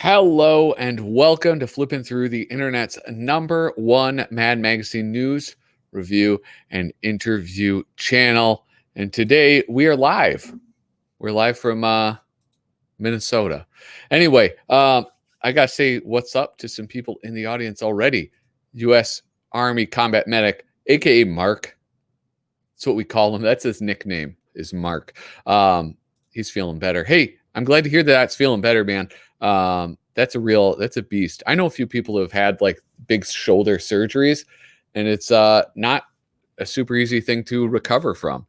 Hello and welcome to Flipping Through the Internet's #1 Mad Magazine news, review, and interview channel. And today we are live. We're live from Minnesota. Anyway, I got to say what's up to some people in the audience already. U.S. Army Combat Medic, a.k.a. Mark. That's what we call him. That's his nickname, is Mark. He's feeling better. Hey, I'm glad to hear that's feeling better, man. That's a beast. I know a few people who have had like big shoulder surgeries, and it's not a super easy thing to recover from.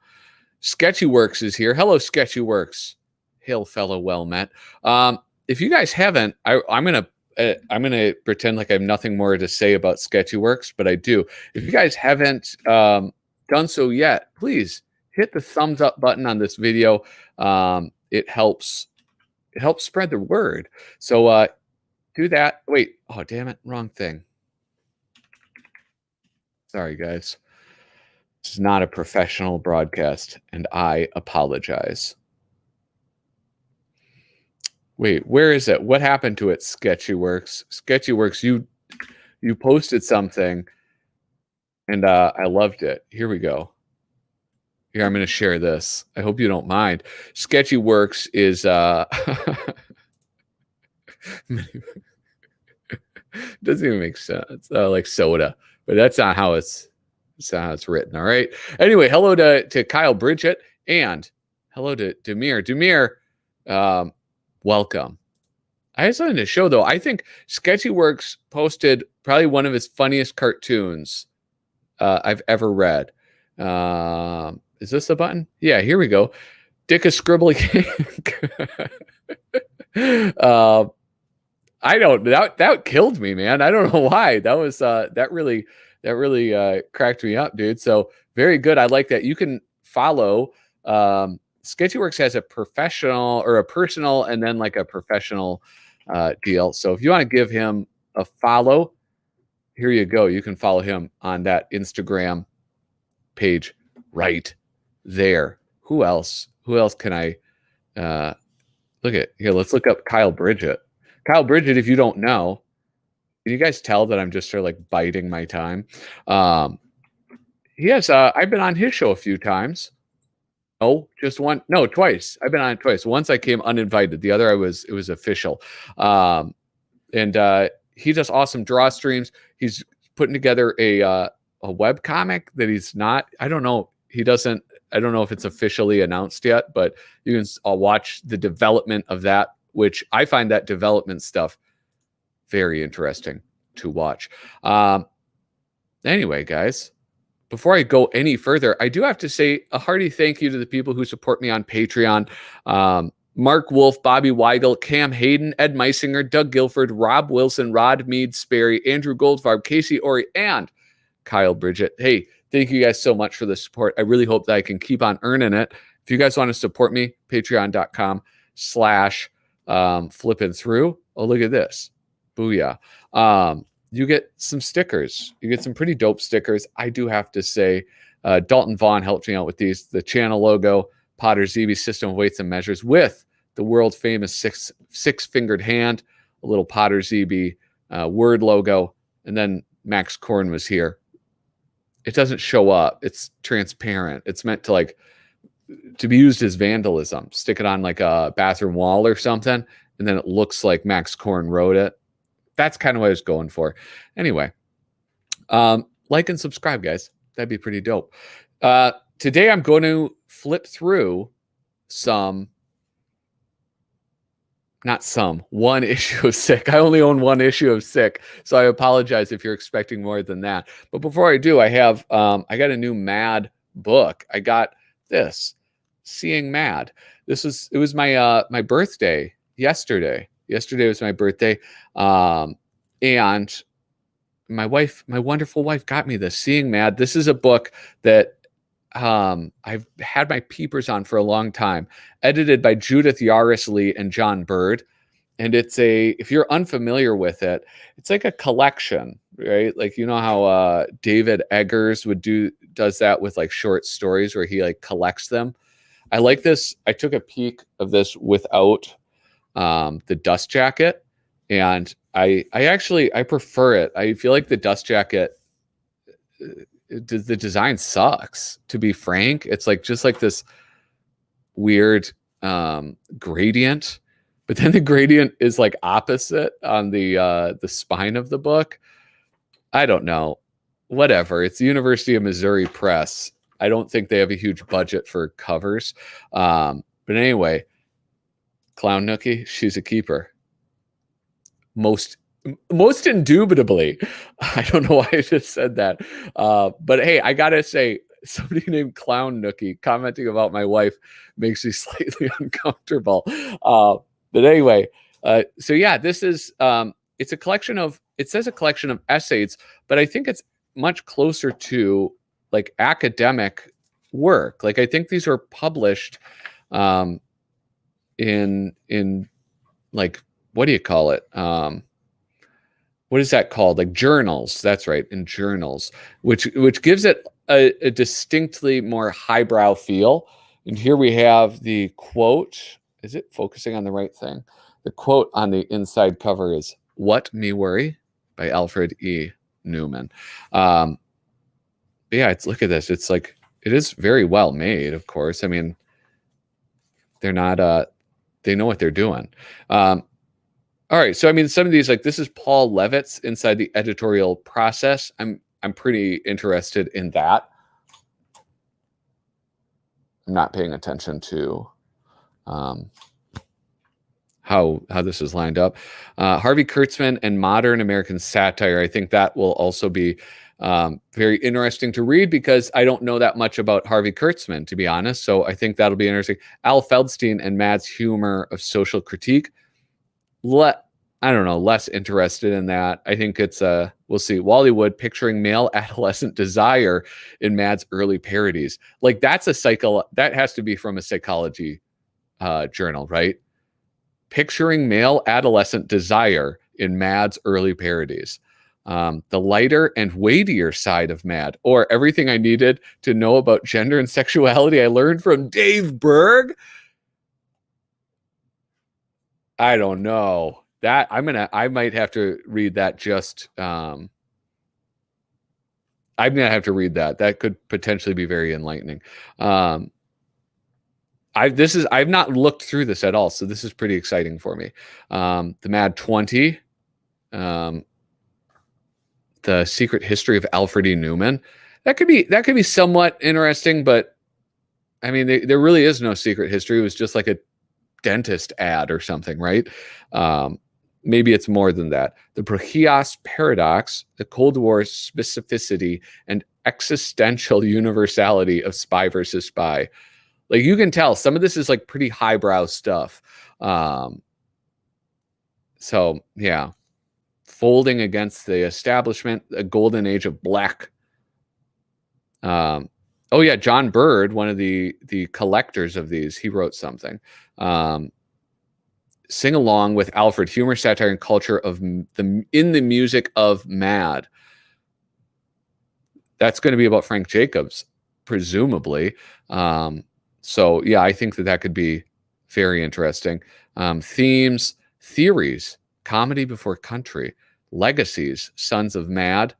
Sketchyworks is here. Hello, Sketchyworks. Hail, fellow well met. If you guys haven't, I'm gonna pretend like I have nothing more to say about Sketchyworks, but I do. If you guys haven't done so yet, please hit the thumbs up button on this video. It helps spread the word. So do that. Wait, oh damn it, wrong thing. Sorry guys. This is not a professional broadcast and I apologize. Wait, where is it? What happened to it, Sketchyworks? Sketchyworks, you posted something and I loved it. Here we go. Here, I'm going to share this. I hope you don't mind. Sketchyworks is doesn't even make sense. Like soda, but that's not how it's written. All right. Anyway, hello to Kyle Bridget and hello to Demir. Demir, welcome. I have something to show though. I think Sketchyworks posted probably one of his funniest cartoons I've ever read. Is this the button? Yeah, here we go. Dick a Scribbly I don't that killed me, man. I don't know why. That was that really cracked me up, dude. So very good. I like that. You can follow Sketchyworks has a professional or a personal and then like a professional deal. So if you want to give him a follow, here you go. You can follow him on that Instagram page right there. Who else can I look at here? Let's look up Kyle Bridget. Kyle Bridget, if you don't know, can you guys tell that I'm just sort of like biding my time? He has I've been on his show a few times. Oh, just one. No, twice. I've been on it twice. Once I came uninvited. The other it was official. And he does awesome draw streams. He's putting together a web comic that he's not. I don't know. I don't know if it's officially announced yet, but you can watch the development of that, which I find that development stuff very interesting to watch. Anyway, guys, before I go any further, I do have to say a hearty thank you to the people who support me on Patreon. Mark Wolf, Bobby Weigel, Cam Hayden, Ed Meisinger, Doug Guilford, Rob Wilson, Rod Mead, Sperry, Andrew Goldfarb, Casey Ori, and Kyle Bridget. Hey, thank you guys so much for the support. I really hope that I can keep on earning it. If you guys want to support me, patreon.com/flipping through. Oh, look at this. Booyah. You get some stickers. You get some pretty dope stickers. I do have to say, Dalton Vaughn helped me out with these. The channel logo, Potter ZB system of weights and measures with the world famous six-fingered hand, a little Potter ZB word logo, and then Max Korn was here. It doesn't show up. It's transparent. It's meant to be used as vandalism. Stick it on like a bathroom wall or something, and then it looks like Max Korn wrote it. That's kind of what I was going for. Anyway, like and subscribe, guys. That'd be pretty dope. Today I'm going to flip through one issue of Sick. I only own one issue of Sick, so I apologize if you're expecting more than that. But before I do, I got a new Mad book. I got this, Seeing Mad. It was my my birthday yesterday. Yesterday was my birthday, and my wonderful wife, got me this, Seeing Mad. This is a book that I've had my peepers on for a long time, edited by Judith Yaris Lee and John Bird. And if you're unfamiliar with it, it's like a collection, right? Like, you know how David Eggers does that with like short stories where he like collects them. I like this. I took a peek of this without the dust jacket, And I prefer it. I feel like the dust jacket, the design sucks, to be frank. It's like just like this weird gradient, but then the gradient is like opposite on the spine of the book. I don't know. Whatever. It's the University of Missouri Press. I don't think they have a huge budget for covers. But anyway, Clown Nookie, she's a keeper. Most indubitably. I don't know why I just said that. But hey, I gotta say, somebody named Clown Nookie commenting about my wife makes me slightly uncomfortable. But anyway, so yeah, this is it's a collection of, it says a collection of essays, but I think it's much closer to like academic work. Like I think these were published in like, what do you call it? What is that called? Like journals. That's right, in journals, which gives it a distinctly more highbrow feel. And here we have the quote. Is it focusing on the right thing? The quote on the inside cover is "What Me Worry" by Alfred E. Newman. Yeah, it's, look at this. It's like, it is very well made, of course. I mean, they're not they know what they're doing. All right, so I mean, some of these, like this is Paul Levitz inside the editorial process. I'm pretty interested in that. I'm not paying attention to how this is lined up. Harvey Kurtzman and Modern American Satire. I think that will also be very interesting to read, because I don't know that much about Harvey Kurtzman, to be honest. So I think that'll be interesting. Al Feldstein and Matt's Humor of Social Critique. I don't know, less interested in that. I think it's we'll see. Wally Wood, Picturing Male Adolescent Desire in Mad's Early Parodies. Like that's that has to be from a psychology journal, right? Picturing Male Adolescent Desire in Mad's Early Parodies. The lighter and weightier side of Mad, or Everything I Needed to Know About Gender and Sexuality I Learned from Dave Berg. I don't know. That I might have to read that. Just I'm gonna have to read that. That could potentially be very enlightening. I've not looked through this at all, so this is pretty exciting for me. The Mad 20, The Secret History of Alfred E. Newman. That could be somewhat interesting, but I mean, there really is no secret history. It was just like a dentist ad or something, right? Maybe it's more than that. The Prochias Paradox, the Cold War specificity and existential universality of Spy versus Spy. Like you can tell some of this is like pretty highbrow stuff. So yeah, Folding Against the Establishment, a Golden Age of Black. Oh yeah, John Bird, one of the collectors of these, he wrote something. Sing Along with Alfred, Humor, Satire, and Culture of in the Music of Mad. That's going to be about Frank Jacobs, presumably. So yeah, I think that could be very interesting. Themes, Theories, Comedy Before Country, Legacies, Sons of Mad.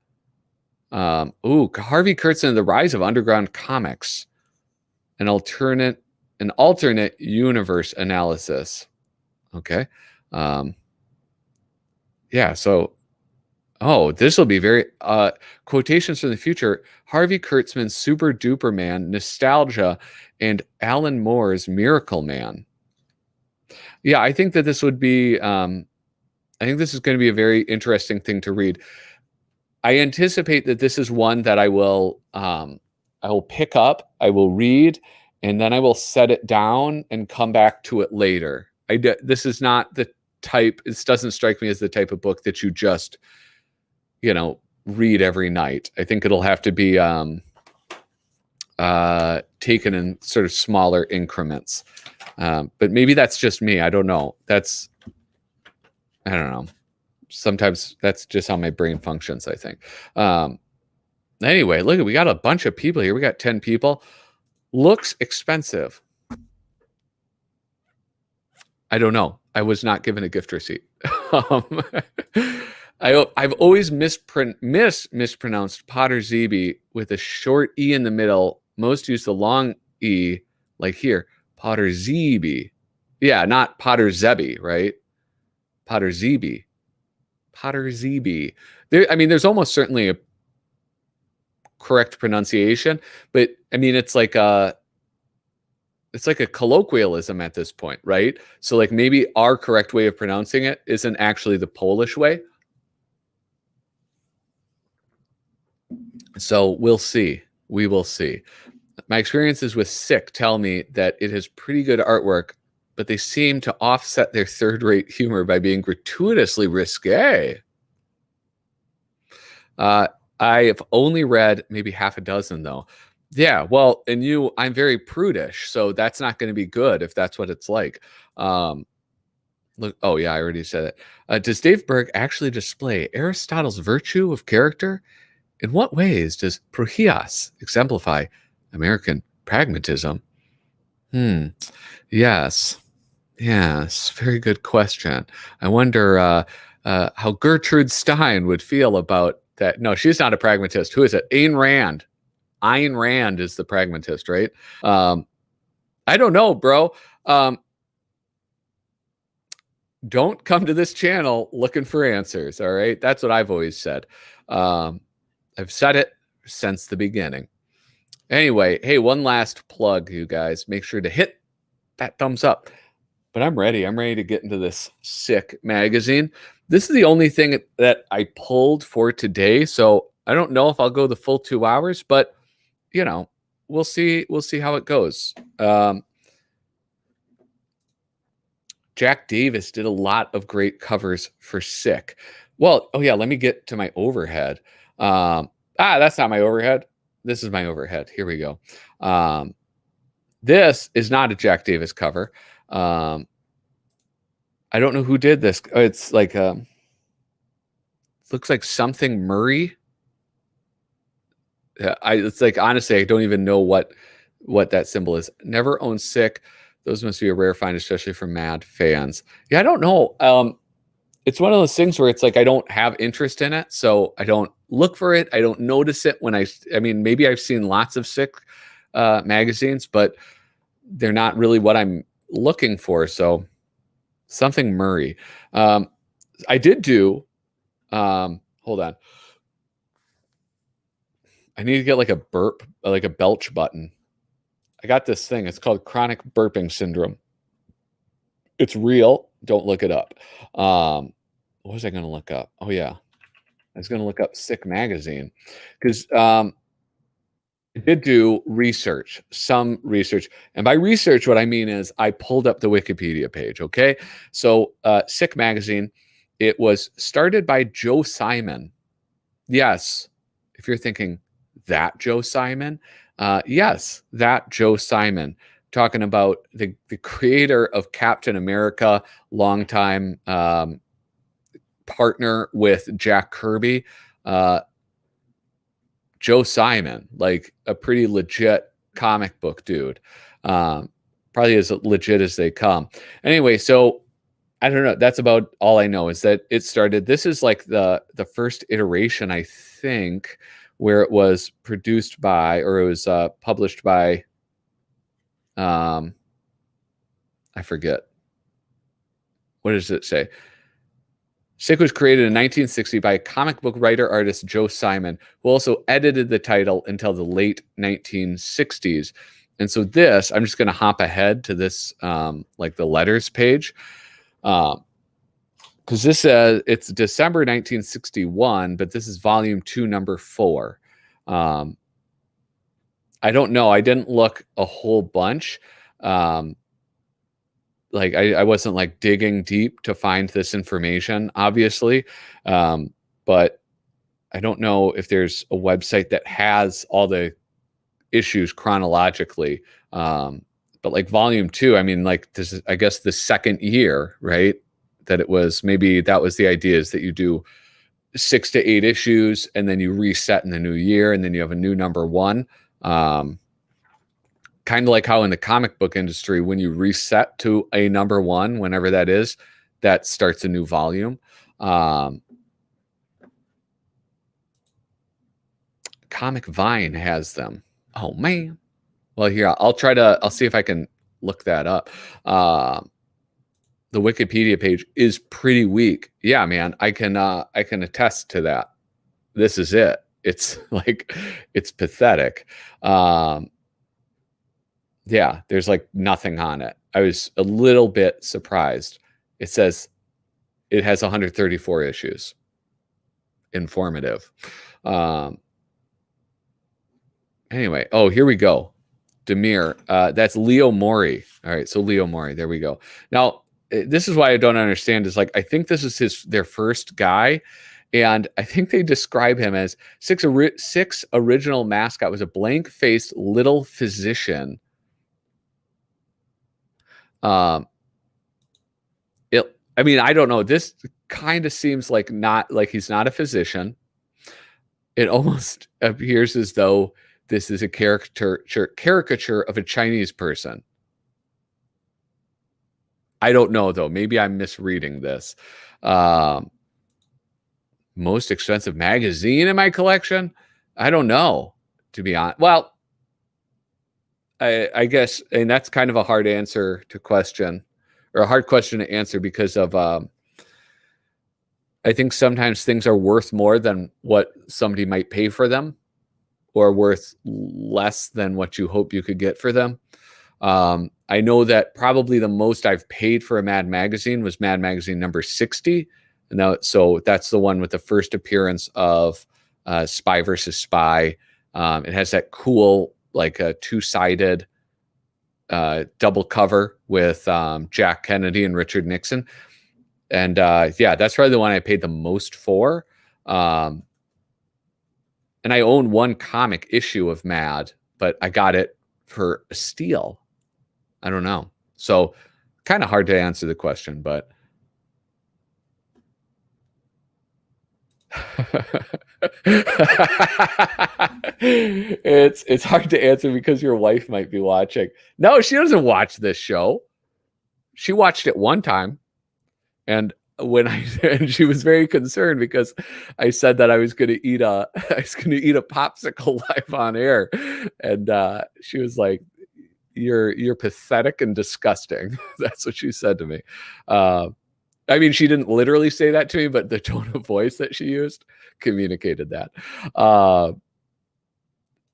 Harvey Kurtzman, The Rise of Underground Comics, an alternate universe analysis. Okay. Yeah. So, this will be very, quotations from the future, Harvey Kurtzman's Super Duper Man, Nostalgia, and Alan Moore's Miracle Man. Yeah. I think that this would be, I think this is going to be a very interesting thing to read. I anticipate that this is one that I will pick up, I will read, and then I will set it down and come back to it later. This is not the type, this doesn't strike me as the type of book that you just, read every night. I think it'll have to be taken in sort of smaller increments. But maybe that's just me. I don't know. I don't know. Sometimes that's just how my brain functions, I think. Anyway, look, we got a bunch of people here. We got 10 people. Looks expensive. I don't know. I was not given a gift receipt. Um, I've always mispronounced Potter Zeeby with a short E in the middle. Most use the long E, like here, Potter Zeeby. Yeah, not Potter Zebby, right? Potter Zeeby. Potter Zeeby. I mean, there's almost certainly a correct pronunciation, but I mean, it's like a colloquialism at this point, right? So like maybe our correct way of pronouncing it isn't actually the Polish way. So we'll see. We will see. My experiences with Sick tell me that it has pretty good artwork, but they seem to offset their third-rate humor by being gratuitously risque. I have only read maybe half a dozen, though. Yeah, well, and I'm very prudish, so that's not going to be good if that's what it's like. Look, oh yeah, I already said it. Does Dave Berg actually display Aristotle's virtue of character? In what ways does Prohias exemplify American pragmatism? Hmm. Yes. Yes. Very good question. I wonder how Gertrude Stein would feel about that. No, she's not a pragmatist. Who is it? Ayn Rand. Ayn Rand is the pragmatist, right? I don't know, bro. Don't come to this channel looking for answers. All right. That's what I've always said. I've said it since the beginning. Anyway, hey, one last plug, you guys. Make sure to hit that thumbs up. But I'm ready. I'm ready to get into this Sick magazine. This is the only thing that I pulled for today. So I don't know if I'll go the full 2 hours, but you know, we'll see. We'll see how it goes. Jack Davis did a lot of great covers for Sick. Well, oh yeah, let me get to my overhead. That's not my overhead. This is my overhead. Here we go. This is not a Jack Davis cover. I don't know who did this. It's like it looks like something Murray. It's like honestly, I don't even know what that symbol is. Never owned Sick. Those must be a rare find, especially for Mad fans. Yeah, I don't know. It's one of those things where it's like I don't have interest in it, so I don't look for it. I don't notice it when I mean, maybe I've seen lots of Sick magazines, but they're not really what I'm looking for. So something Murray. I did do. Hold on. I need to get like a burp, like a belch button. I got this thing. It's called chronic burping syndrome. It's real. Don't look it up. What was I going to look up? Oh yeah, I was going to look up Sick magazine because I did do research, some research, and by research, what I mean is I pulled up the Wikipedia page. Okay, so Sick magazine. It was started by Joe Simon. Yes, if you're thinking that Joe Simon. Yes, that Joe Simon, talking about the creator of Captain America, longtime partner with Jack Kirby. Joe Simon, like a pretty legit comic book dude. Probably as legit as they come. Anyway, so I don't know. That's about all I know is that it started. This is like the first iteration, I think, where it was produced by, or it was published by, I forget. What does it say? Sick was created in 1960 by comic book writer artist Joe Simon, who also edited the title until the late 1960s. And so this, I'm just going to hop ahead to this, like the letters page. Because this says it's December 1961, but this is volume 2, number 4. I don't know. I didn't look a whole bunch. Like I wasn't like digging deep to find this information, obviously. But I don't know if there's a website that has all the issues chronologically. But like volume 2, I mean, like this is, I guess, the second year, right? That it was, maybe that was the idea, is that you do 6 to 8 issues and then you reset in the new year and then you have a new number 1. Kind of like how in the comic book industry, when you reset to a number 1, whenever that is, that starts a new volume. Comic Vine has them. Oh man. Well, here I'll see if I can look that up. The Wikipedia page is pretty weak. Yeah, man, I can attest to that. This is it. It's like, it's pathetic. Yeah, there's like nothing on it. I was a little bit surprised. It says it has 134 issues. Informative. Anyway, oh, here we go. Demir. That's Leo Mori. All right, so Leo Mori. There we go. Now, this is why I don't understand. Is like, I think this is their first guy, and I think they describe him as six original mascot was a blank-faced little physician. I mean, I don't know. This kind of seems like he's not a physician. It almost appears as though this is a caricature of a Chinese person. I don't know, though. Maybe I'm misreading this. Most expensive magazine in my collection? I don't know, to be honest. Well, I guess, and that's kind of a hard answer to question, or a hard question to answer, because of I think sometimes things are worth more than what somebody might pay for them, or worth less than what you hope you could get for them. I know that probably the most I've paid for a Mad magazine was Mad Magazine number 60. Now, so that's the one with the first appearance of Spy versus Spy. It has that cool, like a two-sided double cover with Jack Kennedy and Richard Nixon. And yeah, that's probably the one I paid the most for. And I own one comic issue of Mad, but I got it for a steal. I don't know. So kind of hard to answer the question, but it's hard to answer because your wife might be watching. No, she doesn't watch this show. She watched it one time, and and she was very concerned because I said that I was going to eat a popsicle live on air, and she was like, "You're pathetic and disgusting." That's what she said to me. I mean, she didn't literally say that to me, but the tone of voice that she used communicated that.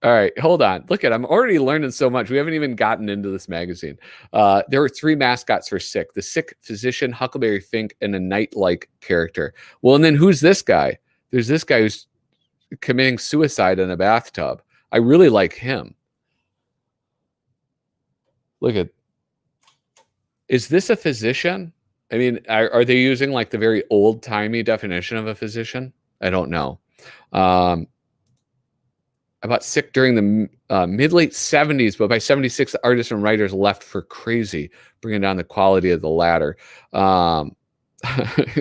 All right, hold on. Look I'm already learning so much. We haven't even gotten into this magazine. There were 3 mascots for Sick: the Sick Physician, Huckleberry Fink, and a Knight-like character. Well, and then who's this guy? There's this guy who's committing suicide in a bathtub. I really like him. Look at, is this a physician? I mean, are they using like the very old-timey definition of a physician? I don't know. I bought Sick during the mid-late 70s, but by 76, the artists and writers left for Crazy, bringing down the quality of the latter.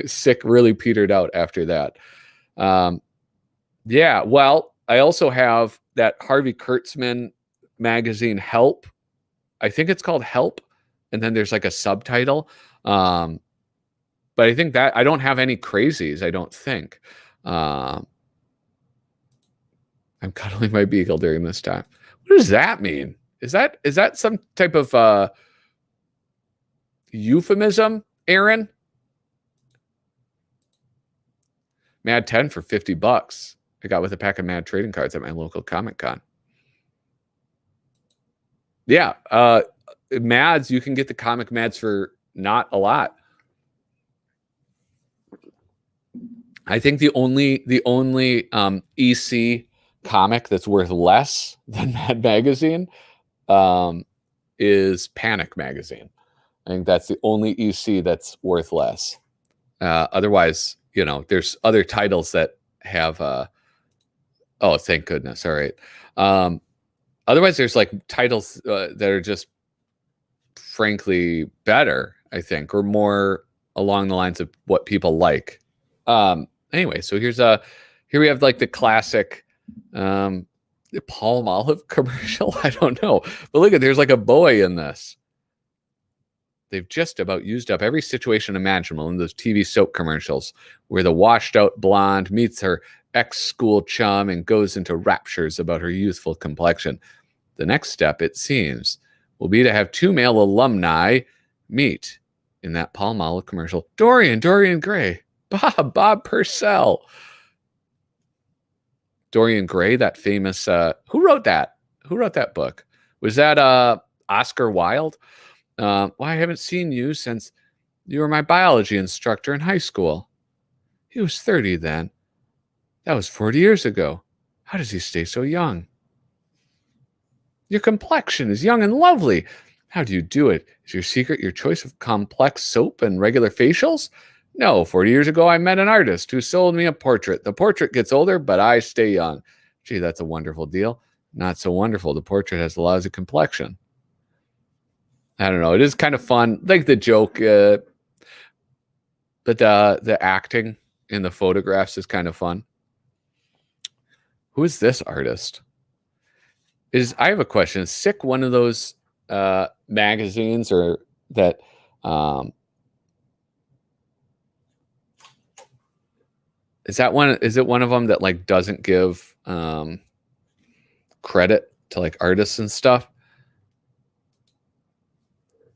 Sick really petered out after that. Yeah, well, I also have that Harvey Kurtzman magazine, Help. I think it's called Help, and then there's like a subtitle. But I think that I don't have any Crazies, I don't think. I'm cuddling my beagle during this time. What does that mean? Is that some type of euphemism, Aaron? Mad 10 for $50. I got with a pack of Mad trading cards at my local Comic Con. Yeah, Mads, you can get the comic Mads for not a lot. I think the only EC comic that's worth less than Mad Magazine is Panic Magazine. I think that's the only EC that's worth less. Otherwise, you know, there's other titles that have oh, thank goodness. All right. Otherwise, there's like titles that are just frankly better, I think, or more along the lines of what people like. Anyway, so here we have like the classic Palm Olive commercial. I don't know, but look at, there's like a boy in this. They've just about used up every situation imaginable in those TV soap commercials where the washed out blonde meets her ex-school chum and goes into raptures about her youthful complexion. The next step, it seems, will be to have two male alumni meet in that Palmolive commercial. Dorian Gray, Bob Purcell. Dorian Gray, that famous, who wrote that? Who wrote that book? Was that Oscar Wilde? Well, I haven't seen you since you were my biology instructor in high school. He was 30 then. That was 40 years ago. How does he stay so young? Your complexion is young and lovely. How do you do it? Is your secret your choice of complex soap and regular facials? No, 40 years ago, I met an artist who sold me a portrait. The portrait gets older, but I stay young. Gee, that's a wonderful deal. Not so wonderful. The portrait has a lousy complexion. I don't know. It is kind of fun. Like the joke, but the acting in the photographs is kind of fun. Who is this artist? I have a question. Is Sick one of those magazines or that is that one? Is it one of them that like doesn't give credit to like artists and stuff?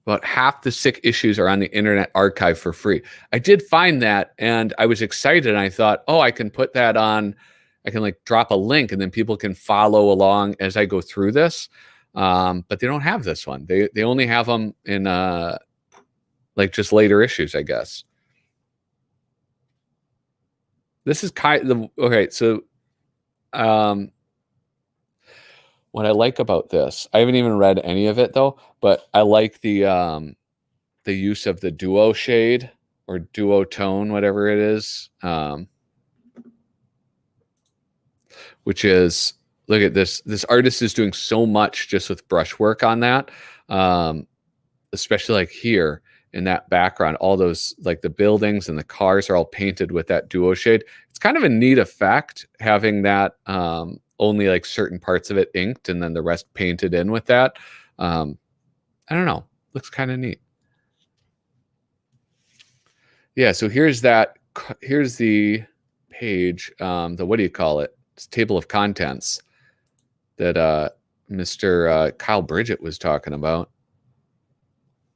About half the Sick issues are on the Internet Archive for free. I did find that, and I was excited. And I thought, oh, I can put that on. I can like drop a link, and then people can follow along as I go through this. But they don't have this one. They only have them in like just later issues, I guess. This is kind of okay. So, what I like about this, I haven't even read any of it though, but I like the use of the duo shade or duotone, whatever it is, which is, look at this. This artist is doing so much just with brushwork on that, especially like here in that background, all those like the buildings and the cars are all painted with that duo shade. It's kind of a neat effect having that only like certain parts of it inked and then the rest painted in with that. I don't know. Looks kind of neat. Yeah, so here's the page, the what do you call it? It's table of contents that Mr. Kyle Bridget was talking about.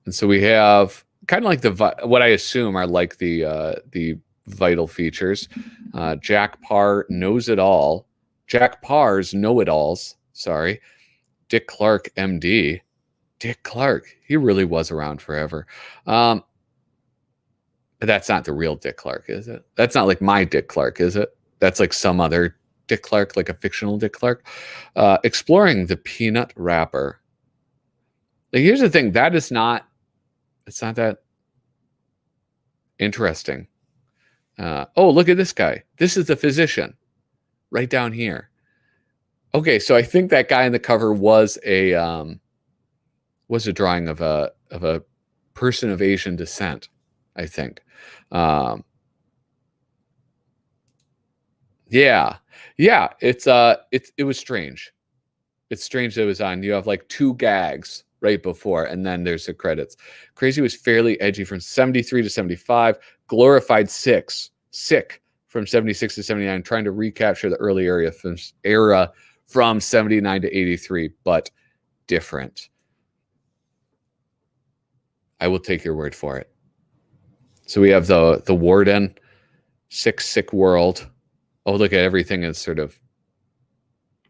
And so we have kind of like what I assume are like the vital features. Jack Parr knows it all. Jack Parr's know-it-alls. Sorry, Dick Clark, MD. Dick Clark, he really was around forever. But that's not the real Dick Clark, is it? That's not like my Dick Clark, is it? That's like some other Dick Clark, like a fictional Dick Clark. Exploring the peanut wrapper. Like, here's the thing. It's not that interesting. Oh, look at this guy. This is the physician right down here. Okay, so I think that guy in the cover was a drawing of a person of Asian descent, I think. Yeah. It was strange. It's strange that it was on. You have like two gags right before, and then there's the credits. Crazy was fairly edgy from 73 to 75. Glorified Sick from 76 to 79, trying to recapture the early era from 79 to 83, but different. I will take your word for it. So we have the warden, sick world. Oh, look at everything is sort of,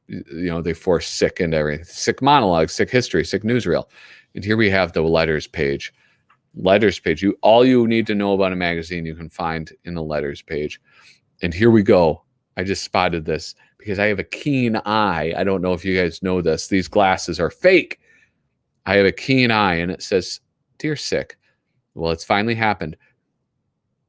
they force Sick into everything. Sick monologue, Sick history, Sick newsreel. And here we have the letters page. Letters page. All you need to know about a magazine you can find in the letters page. And here we go. I just spotted this because I have a keen eye. I don't know if you guys know this. These glasses are fake. I have a keen eye, and it says, "Dear Sick." Well, it's finally happened.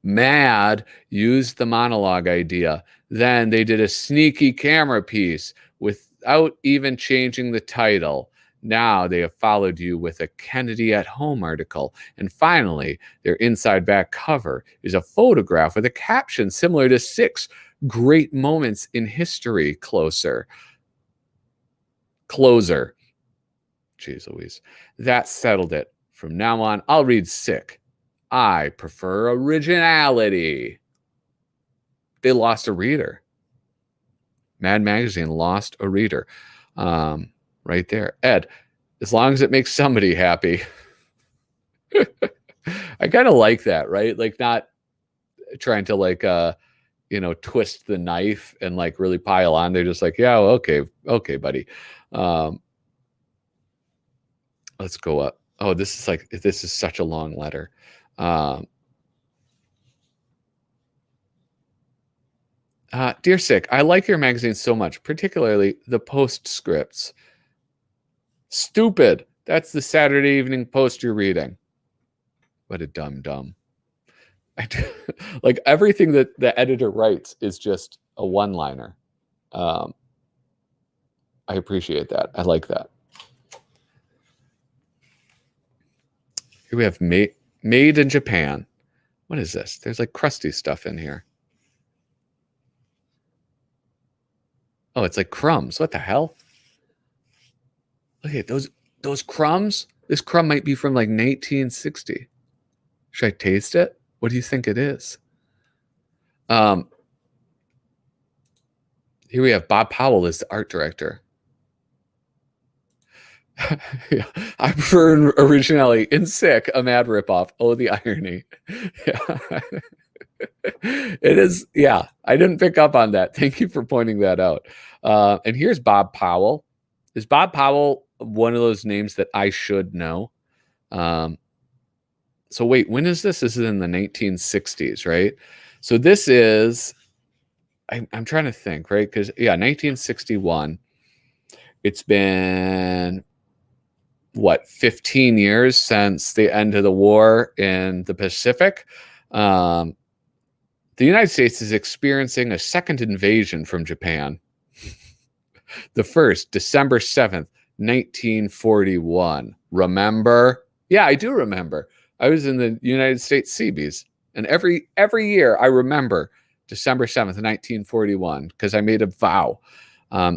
Mad used the monologue idea. Then they did a sneaky camera piece without even changing the title. Now they have followed you with a Kennedy at Home article. And finally, their inside back cover is a photograph with a caption similar to Sick's great moments in history. Closer. Jeez Louise. That settled it. From now on, I'll read sick. I prefer originality. They lost a reader. Mad Magazine lost a reader. Right there. Ed, as long as it makes somebody happy. I kind of like that, right? Like not trying to like twist the knife and like really pile on. They're just like, yeah, well, okay, buddy. Let's go up. Oh, this is such a long letter. Dear Sick, I like your magazine so much, particularly the postscripts. Stupid. That's the Saturday Evening Post you're reading. What a dumb. Like everything that the editor writes is just a one-liner. I appreciate that. I like that. Here we have made in Japan. What is this? There's like crusty stuff in here. Oh, it's like crumbs. What the hell? Look at those crumbs. This crumb might be from like 1960. Should I taste it? What do you think it is? Here we have Bob Powell as the art director. Yeah, I prefer originality. In Sick, a mad ripoff. Oh, the irony. Yeah. It is. Yeah, I didn't pick up on that. Thank you for pointing that out. And here's Bob Powell. Is Bob Powell one of those names that I should know? So wait, when is this? This is in the 1960s, right? So this is, I'm trying to think, right? Because, yeah, 1961. It's been, what, 15 years since the end of the war in the Pacific. The United States is experiencing a second invasion from Japan. The first, December 7th, 1941. Remember? Yeah, I do remember. I was in the United States Seabees, and every year I remember December 7th, 1941, because I made a vow.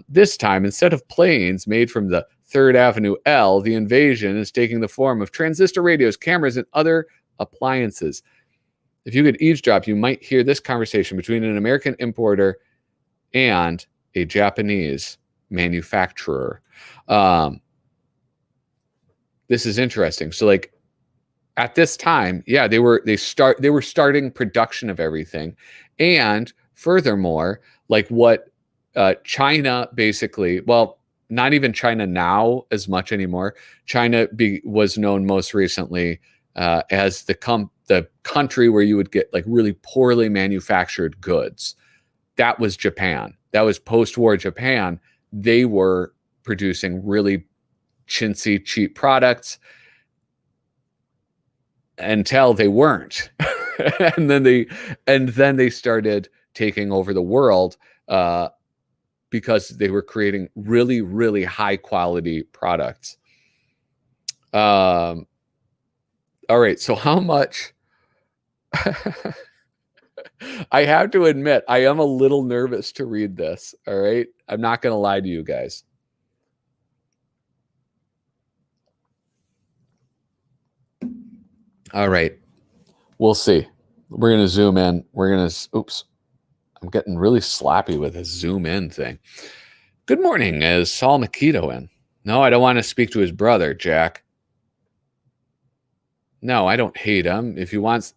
This time, instead of planes made from the 3rd Avenue L, the invasion is taking the form of transistor radios, cameras, and other appliances. If you could eavesdrop, you might hear this conversation between an American importer and a Japanese manufacturer. This is interesting. So, like, at this time, yeah, they were starting production of everything, and furthermore, like what China basically, well, not even China now as much anymore. China was known most recently as the country where you would get like really poorly manufactured goods. That was Japan. That was post-war Japan. They were producing really chintzy, cheap products until they weren't. and then they started taking over the world because they were creating really, really high quality products. All right, so how much? I have to admit, I am a little nervous to read this. All right, I'm not going to lie to you guys. All right, we'll see. We're going to zoom in. Oops, I'm getting really slappy with this zoom in thing. Good morning. Is Saul Makito in? No, I don't want to speak to his brother, Jack. No, I don't hate him. If he wants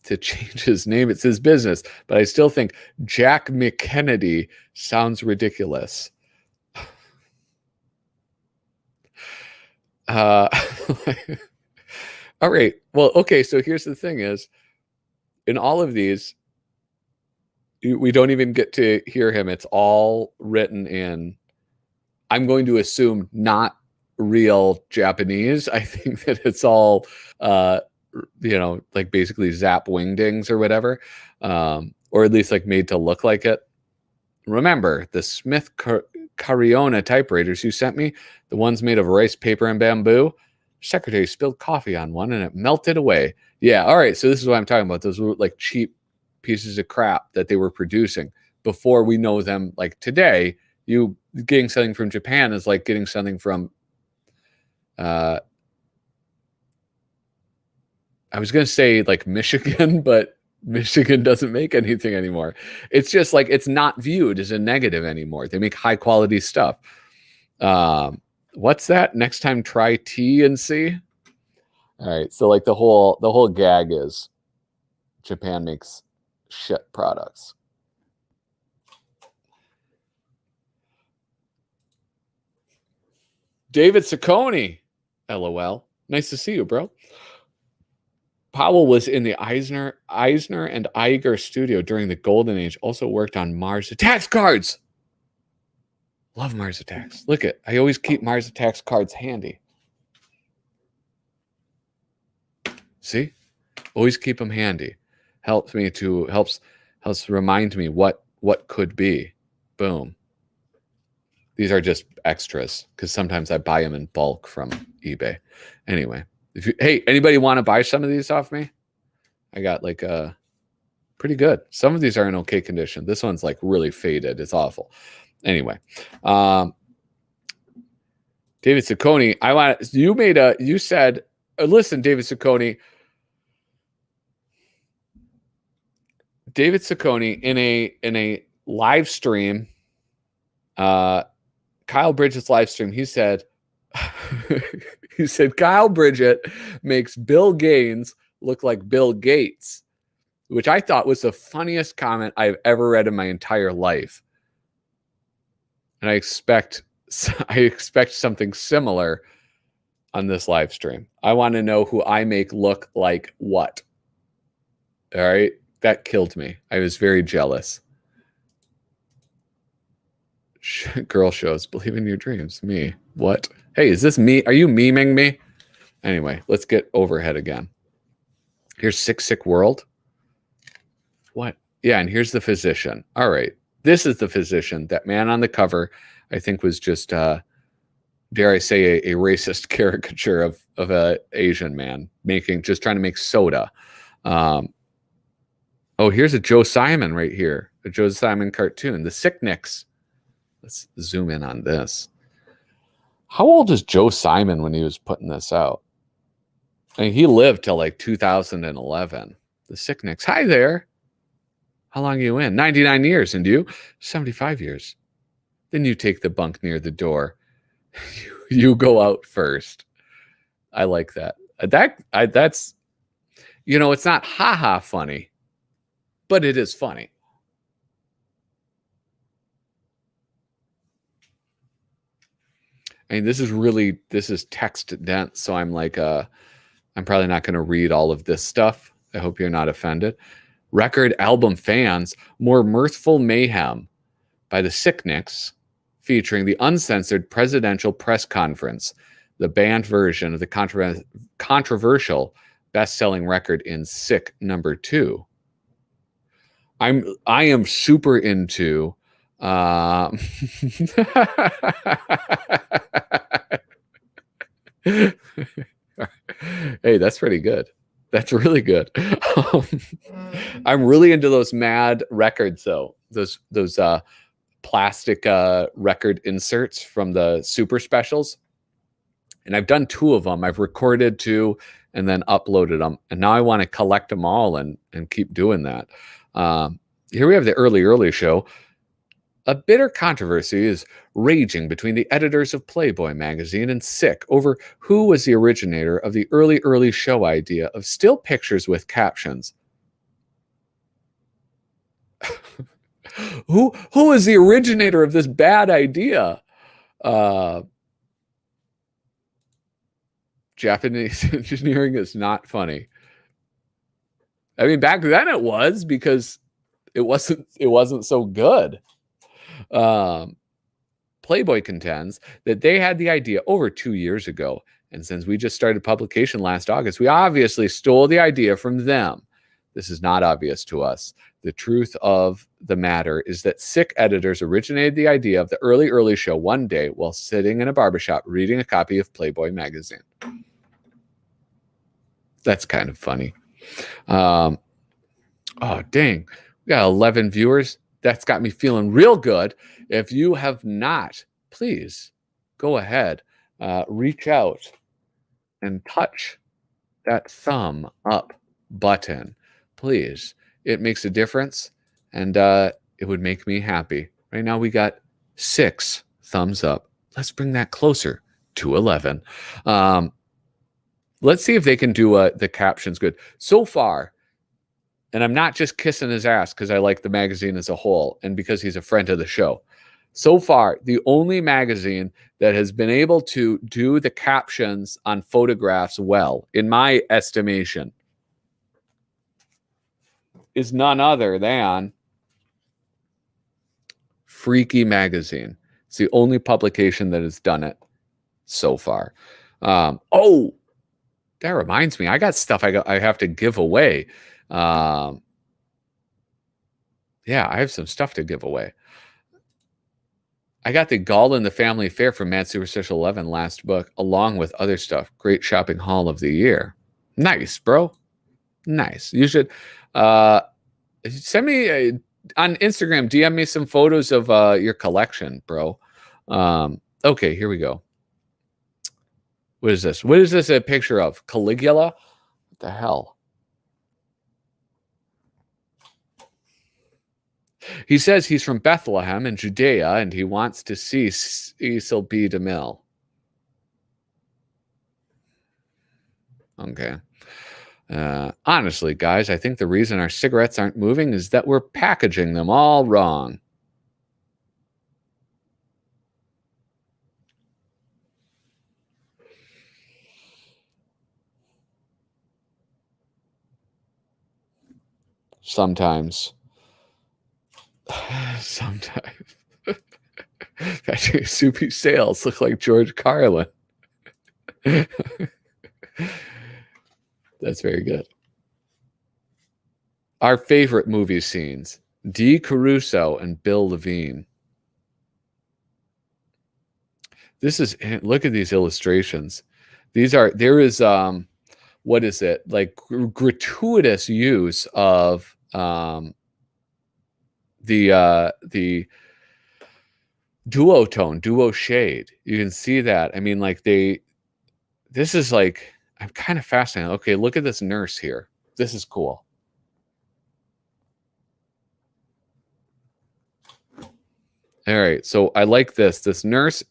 to change his name, it's his business. But I still think Jack McKennedy sounds ridiculous. All right. Well, okay. So here's the thing is, in all of these, we don't even get to hear him. It's all written in, I'm going to assume, not real Japanese. I think that it's all, like basically Zap Wingdings or whatever, or at least like made to look like it. Remember the Smith Cariona typewriters you sent me, the ones made of rice paper and bamboo? Secretary spilled coffee on one and it melted away. Yeah, all right. So this is what I'm talking about. Those were like cheap pieces of crap that they were producing before we know them. Like today, you getting something from Japan is like getting something from I was going to say like Michigan, but Michigan doesn't make anything anymore. It's just like it's not viewed as a negative anymore. They make high quality stuff. What's that? Next time try T and C. All right. So like the whole gag is Japan makes shit products. David Ciccone, LOL. Nice to see you, bro. Powell was in the Eisner and Iger studio during the Golden Age. Also worked on Mars Attacks cards. Love Mars Attacks. Look at, I always keep Mars Attacks cards handy. See, always keep them handy. Helps remind me what could be. Boom. These are just extras because sometimes I buy them in bulk from eBay. Anyway, hey, anybody want to buy some of these off me? I got like pretty good. Some of these are in okay condition. This one's like really faded. It's awful. Anyway, David Ciccone, you said, listen, David Ciccone, in a live stream, Kyle Bridget's live stream, he said Kyle Bridget makes Bill Gaines look like Bill Gates, which I thought was the funniest comment I've ever read in my entire life. And I expect something similar on this live stream. I want to know who I make look like what. All right. That killed me. I was very jealous. Girl shows, believe in your dreams. Me. What? Hey, is this me? Are you memeing me? Anyway, let's get overhead again. Here's Sick World. What? Yeah, and here's the physician. All right. This is the physician. That man on the cover, I think, was just, dare I say, a racist caricature of a Asian man just trying to make soda. Oh, here's a Joe Simon right here. A Joe Simon cartoon. The Sicknicks. Let's zoom in on this. How old is Joe Simon when he was putting this out? I mean, he lived till like 2011. The Sicknicks. Hi there. How long are you in? 99 years. And you? 75 years. Then you take the bunk near the door. You go out first. I like that. That's, it's not ha-ha funny, but it is funny. I mean, this is text dense, so I'm like, I'm probably not going to read all of this stuff. I hope you're not offended. Record album fans, more mirthful mayhem by the Sicknicks, featuring the uncensored presidential press conference, the banned version of the controversial best-selling record in Sick number 2. I am super into hey, that's pretty good. That's really good. I'm really into those Mad records, though. Those plastic record inserts from the super specials. And I've done 2 of them. I've recorded 2 and then uploaded them. And now I want to collect them all and keep doing that. Here we have the early show. A bitter controversy is raging between the editors of Playboy magazine and Sick over who was the originator of the early show idea of still pictures with captions. Who is the originator of this bad idea? Japanese engineering is not funny. I mean, back then it was, because it wasn't so good. Playboy contends that they had the idea over 2 years ago, and since we just started publication last August, we obviously stole the idea from them. This is not obvious to us. The truth of the matter is that Sick editors originated the idea of the early show one day while sitting in a barbershop reading a copy of Playboy magazine. That's kind of funny. Oh, dang. We got 11 viewers. That's got me feeling real good. If you have not, please go ahead, reach out and touch that thumb up button, please. It makes a difference, and it would make me happy. Right now, we got 6 thumbs up. Let's bring that closer to 11. Let's see if they can do the captions good. So far, and I'm not just kissing his ass because I like the magazine as a whole and because he's a friend of the show. So far, the only magazine that has been able to do the captions on photographs well, in my estimation, is none other than Freaky Magazine. It's the only publication that has done it so far. Oh, that reminds me. I got stuff I have to give away. Yeah, I have some stuff to give away. I got the Gall in the Family Affair from Mad Superstitious 11 last book, along with other stuff. Great shopping haul of the year. Nice, bro. Nice. You should send me on Instagram, DM me some photos of your collection, bro. Okay, here we go. What is this? What is this a picture of? Caligula? What the hell? He says he's from Bethlehem in Judea, and he wants to see Cecil B. DeMille. Okay. Honestly, guys, I think the reason our cigarettes aren't moving is that we're packaging them all wrong. Sometimes. Sometimes. Patrick Soupy Sales look like George Carlin. That's very good. Our favorite movie scenes. Dee Caruso and Bill Levine. This is, look at these illustrations. There is, what is it? Like gratuitous use of the duotone, duo shade. You can see that. I mean, like this is like, I'm kind of fascinated. Okay, look at this nurse here. This is cool. All right, so I like this. This nurse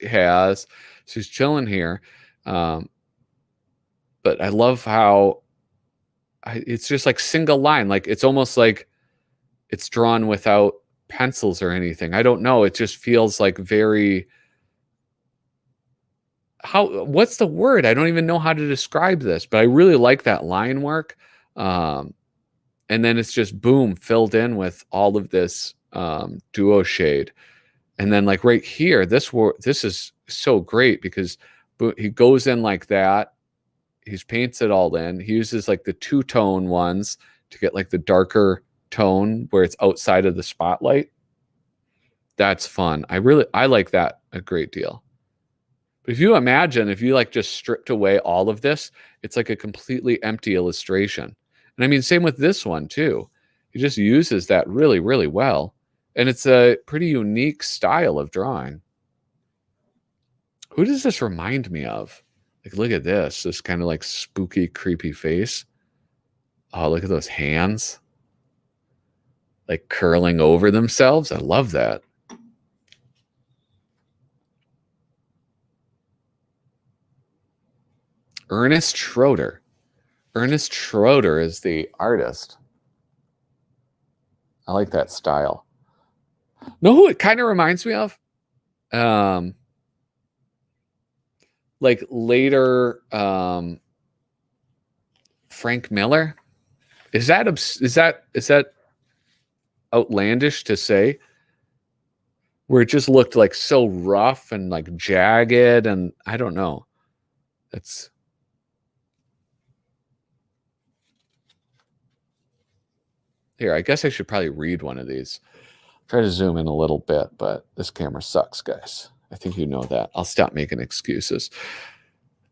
she's chilling here. But I love how it's just like single line. Like it's almost like it's drawn without pencils or anything. I don't know. It just feels like very, what's the word? I don't even know how to describe this, but I really like that line work. And then it's just boom, filled in with all of this duo shade. And then like right here, this is so great because he goes in like that. He paints it all in. He uses like the two-tone ones to get like the darker tone where it's outside of the spotlight. That's fun. I like that a great deal. But if you imagine, if you like just stripped away all of this, it's like a completely empty illustration. And I mean, same with this one too. He just uses that really, really well. And it's a pretty unique style of drawing. Who does this remind me of? Like, look at this kind of like spooky, creepy face. Oh, look at those hands. Like curling over themselves. I love that. Ernest Schroeder. Ernest Schroeder is the artist. I like that style. Know who it kind of reminds me of? Like later Frank Miller. Is that outlandish to say? Where it just looked like so rough and like jagged, and I don't know. It's here. I guess I should probably read one of these. Try to zoom in a little bit, but this camera sucks, guys. I think you know that. I'll stop making excuses.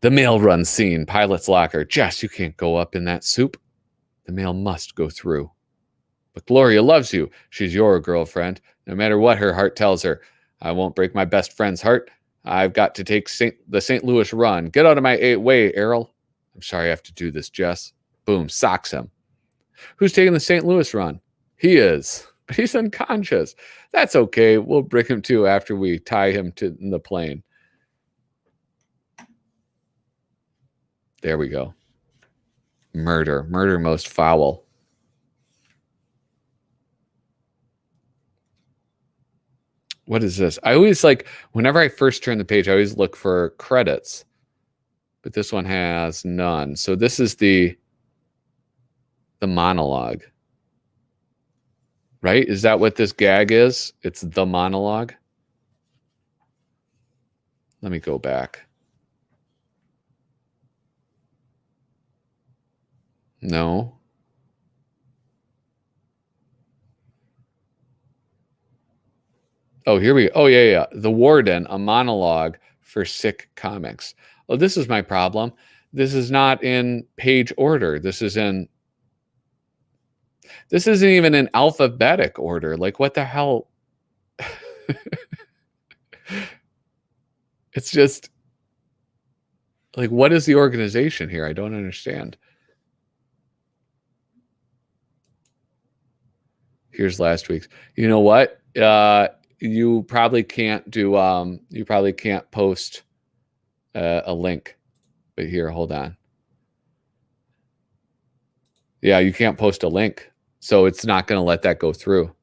The mail run scene, pilot's locker. Jess, you can't go up in that soup. The mail must go through. But Gloria loves you. She's your girlfriend. No matter what her heart tells her. I won't break my best friend's heart. I've got to take the St. Louis run. Get out of my way, Errol. I'm sorry I have to do this, Jess. Boom, socks him. Who's taking the St. Louis run? He is, but he's unconscious. That's okay. We'll bring him to after we tie him to the plane. There we go. Murder most foul. What is this? I always like, whenever I first turn the page, I always look for credits, but this one has none. So this is the monologue, right? Is that what this gag is? It's the monologue. Let me go back. No. Oh, here we go. Oh, yeah. The Warden, a monologue for sick comics. Oh, this is my problem. This is not in page order. This isn't even in alphabetic order. Like, what the hell? It's just like, what is the organization here? I don't understand. Here's last week's. You know what? You probably can't do. You probably can't post a link. But here, hold on. Yeah, you can't post a link, so it's not going to let that go through.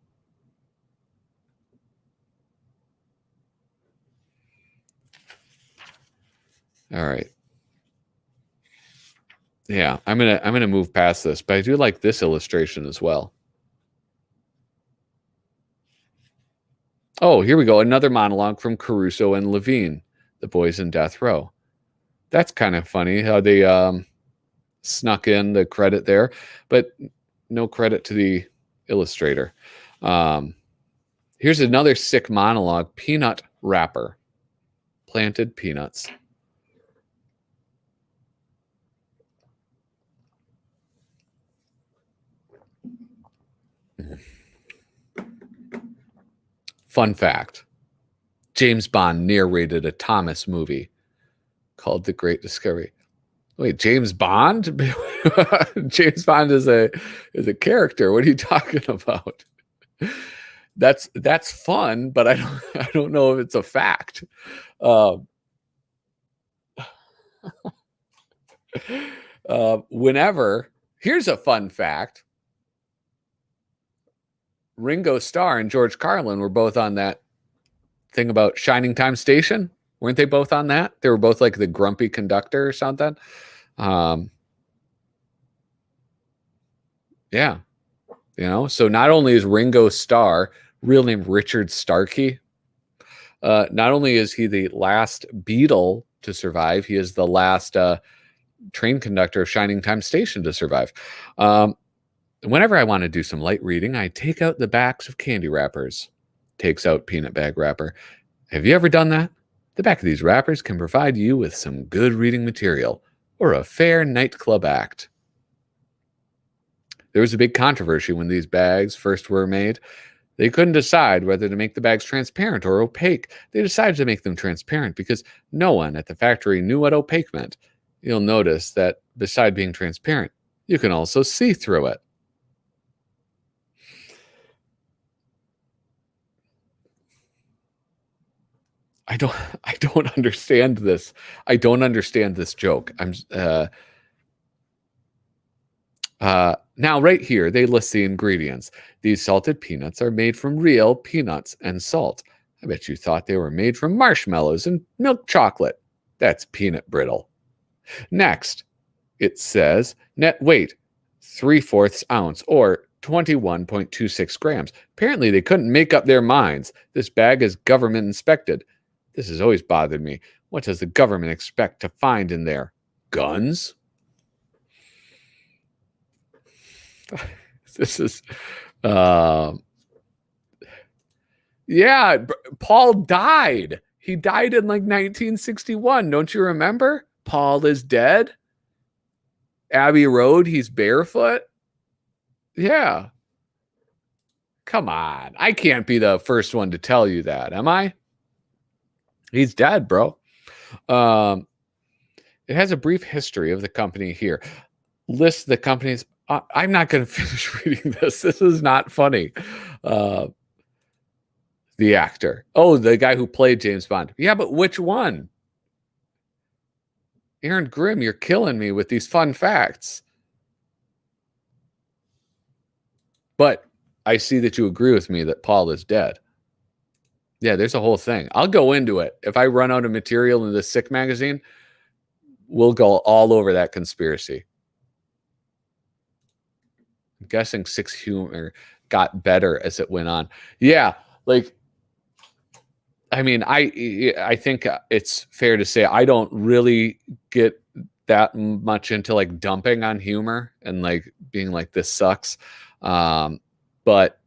All right. Yeah, I'm gonna move past this, but I do like this illustration as well. Oh, here we go. Another monologue from Caruso and Levine, the boys in Death Row. That's kind of funny how they snuck in the credit there, but no credit to the illustrator. Here's another sick monologue, Peanut Wrapper. Planted peanuts. Fun fact. James Bond narrated a Thomas movie called The Great Discovery. Wait, James Bond? James Bond is a character. What are you talking about? That's fun, but I don't know if it's a fact. Whenever, here's a fun fact. Ringo Starr and George Carlin were both on that thing about Shining Time Station. Weren't they both on that? They were both like the grumpy conductor or something. Yeah. You know, so not only is Ringo Starr, real name Richard Starkey, not only is he the last Beatle to survive, he is the last train conductor of Shining Time Station to survive. Whenever I want to do some light reading, I take out the backs of candy wrappers. Takes out peanut bag wrapper. Have you ever done that? The back of these wrappers can provide you with some good reading material or a fair nightclub act. There was a big controversy when these bags first were made. They couldn't decide whether to make the bags transparent or opaque. They decided to make them transparent because no one at the factory knew what opaque meant. You'll notice that beside being transparent, you can also see through it. I don't understand this. I don't understand this joke. Now right here, they list the ingredients. These salted peanuts are made from real peanuts and salt. I bet you thought they were made from marshmallows and milk chocolate. That's peanut brittle. Next, it says net weight, 3/4 ounce or 21.26 grams. Apparently they couldn't make up their minds. This bag is government inspected. This has always bothered me. What does the government expect to find in there? Guns? This is, yeah, Paul died. He died in like 1961. Don't you remember? Paul is dead. Abbey Road, he's barefoot. Yeah. Come on. I can't be the first one to tell you that, am I? He's dead, bro. And It has a brief history of the company here. Lists the companies. I'm not going to finish reading this. This is not funny. The actor. Oh, the guy who played James Bond. Yeah, but which one? Aaron Grimm, you're killing me with these fun facts. But I see that you agree with me that Paul is dead. Yeah, there's a whole thing. I'll go into it. If I run out of material in the Sick magazine, we'll go all over that conspiracy. I'm guessing Sick's humor got better as it went on. Yeah, like, I mean, I think it's fair to say I don't really get that much into like dumping on humor and like being like this sucks. But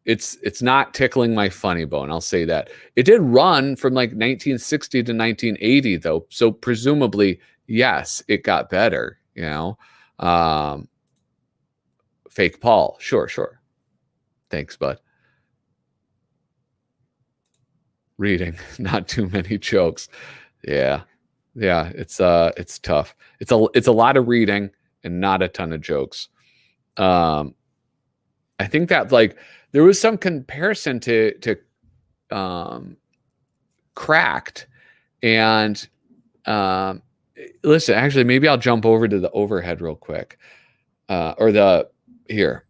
it's not tickling my funny bone. I'll say that. It did run from like 1960 to 1980 though, so presumably yes, it got better. You know, fake Paul, sure. Thanks, bud. Reading, not too many jokes. Yeah, it's tough. It's a lot of reading and not a ton of jokes. I think that like there was some comparison to Cracked, and listen, actually, maybe I'll jump over to the overhead real quick, or the here,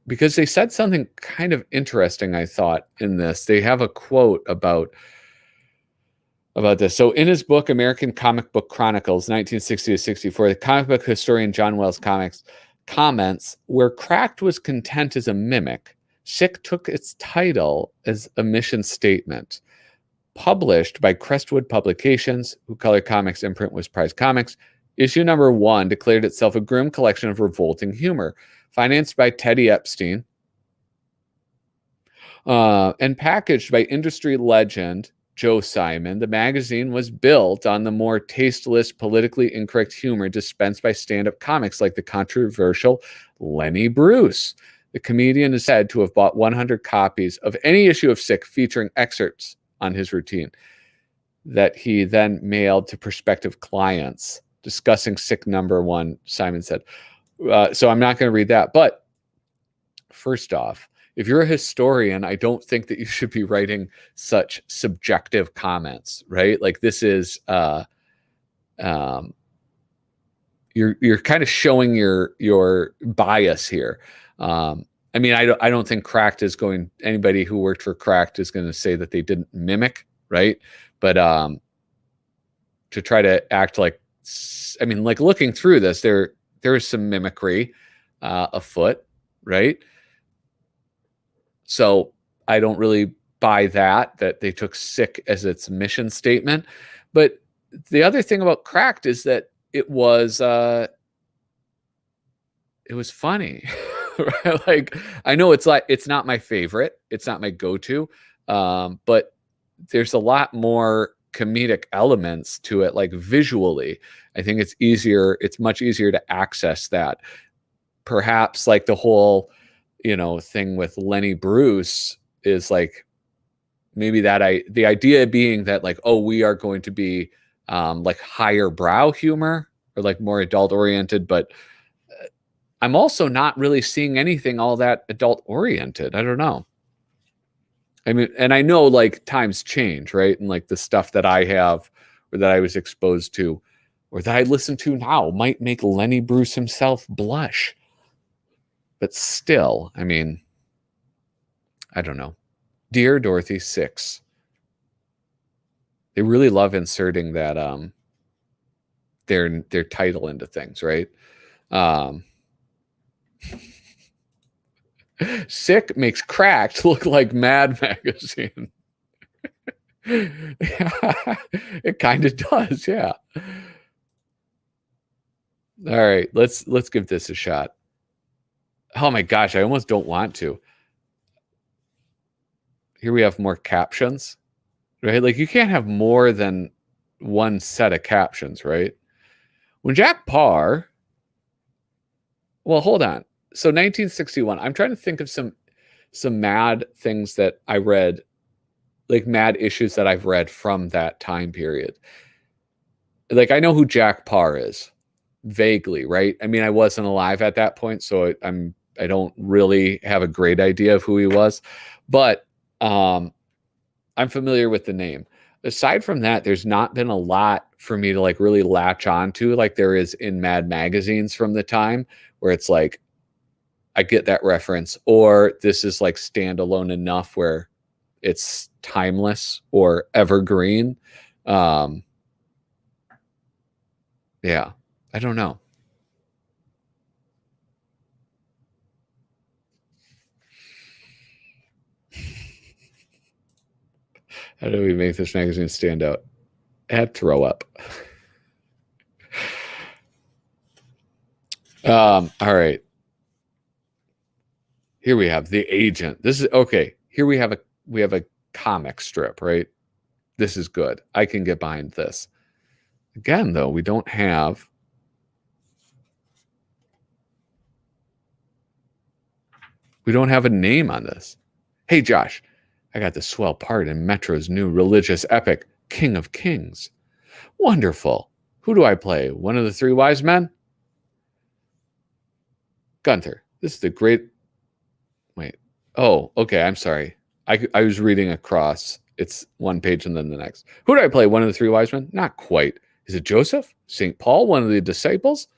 because they said something kind of interesting. I thought in this, they have a quote about this. So in his book, American Comic Book Chronicles, 1960 to 64, the comic book historian John Wells comments, where Cracked was content as a mimic, Sick took its title as a mission statement. Published by Crestwood Publications, who Color Comics imprint was Prize Comics, issue number 1 declared itself a grim collection of revolting humor, financed by Teddy Epstein, and packaged by industry legend Joe Simon. The magazine was built on the more tasteless, politically incorrect humor dispensed by stand-up comics like the controversial Lenny Bruce. The comedian is said to have bought 100 copies of any issue of Sick featuring excerpts on his routine that he then mailed to prospective clients. Discussing Sick number 1, Simon said. So I'm not going to read that. But first off, if you're a historian, I don't think that you should be writing such subjective comments, right? Like this is, you're kind of showing your bias here. I mean, I don't think Cracked is going. Anybody who worked for Cracked is going to say that they didn't mimic, right? But to try to act like, I mean, like looking through this, there is some mimicry afoot, right? So I don't really buy that they took Sick as its mission statement. But the other thing about Cracked is that it was funny. Right? Like I know it's not my favorite, it's not my go-to, but there's a lot more comedic elements to it. Like visually, I think it's much easier to access that. Perhaps like the whole thing with Lenny Bruce is like maybe the idea being that like, oh, we are going to be like higher brow humor or like more adult oriented, but I'm also not really seeing anything all that adult oriented. I don't know. I mean, and I know like times change, right? And like the stuff that I have or that I was exposed to or that I listen to now might make Lenny Bruce himself blush. But still, I mean, I don't know. Dear Dorothy 6. They really love inserting that their title into things, right? Sick makes Cracked look like Mad Magazine. It kind of does, yeah. All right, let's give this a shot. Oh my gosh, I almost don't want to. Here we have more captions, right? Like you can't have more than one set of captions, right? When Jack Parr, well, hold on. So 1961, I'm trying to think of some Mad things that I read, like Mad issues that I've read from that time period. like I know who Jack Parr is vaguely, right? I mean, I wasn't alive at that point, so I don't really have a great idea of who he was, but I'm familiar with the name. Aside from that, there's not been a lot for me to like really latch on to like there is in Mad magazines from the time where it's like I get that reference, or this is like standalone enough where it's timeless or evergreen. Um, yeah, I don't know. How do we make this magazine stand out? Add throw up. All right. Here we have the agent. This is okay. Here we have a comic strip, right? This is good. I can get behind this. Again, though, we don't have a name on this. Hey Josh, I got the swell part in Metro's new religious epic, King of Kings. Wonderful. Who do I play? One of the three wise men? Gunther. This is the great. Wait. Oh, okay. I'm sorry. I was reading across. It's one page and then the next. Who do I play? One of the three wise men? Not quite. Is it Joseph? St. Paul? One of the disciples?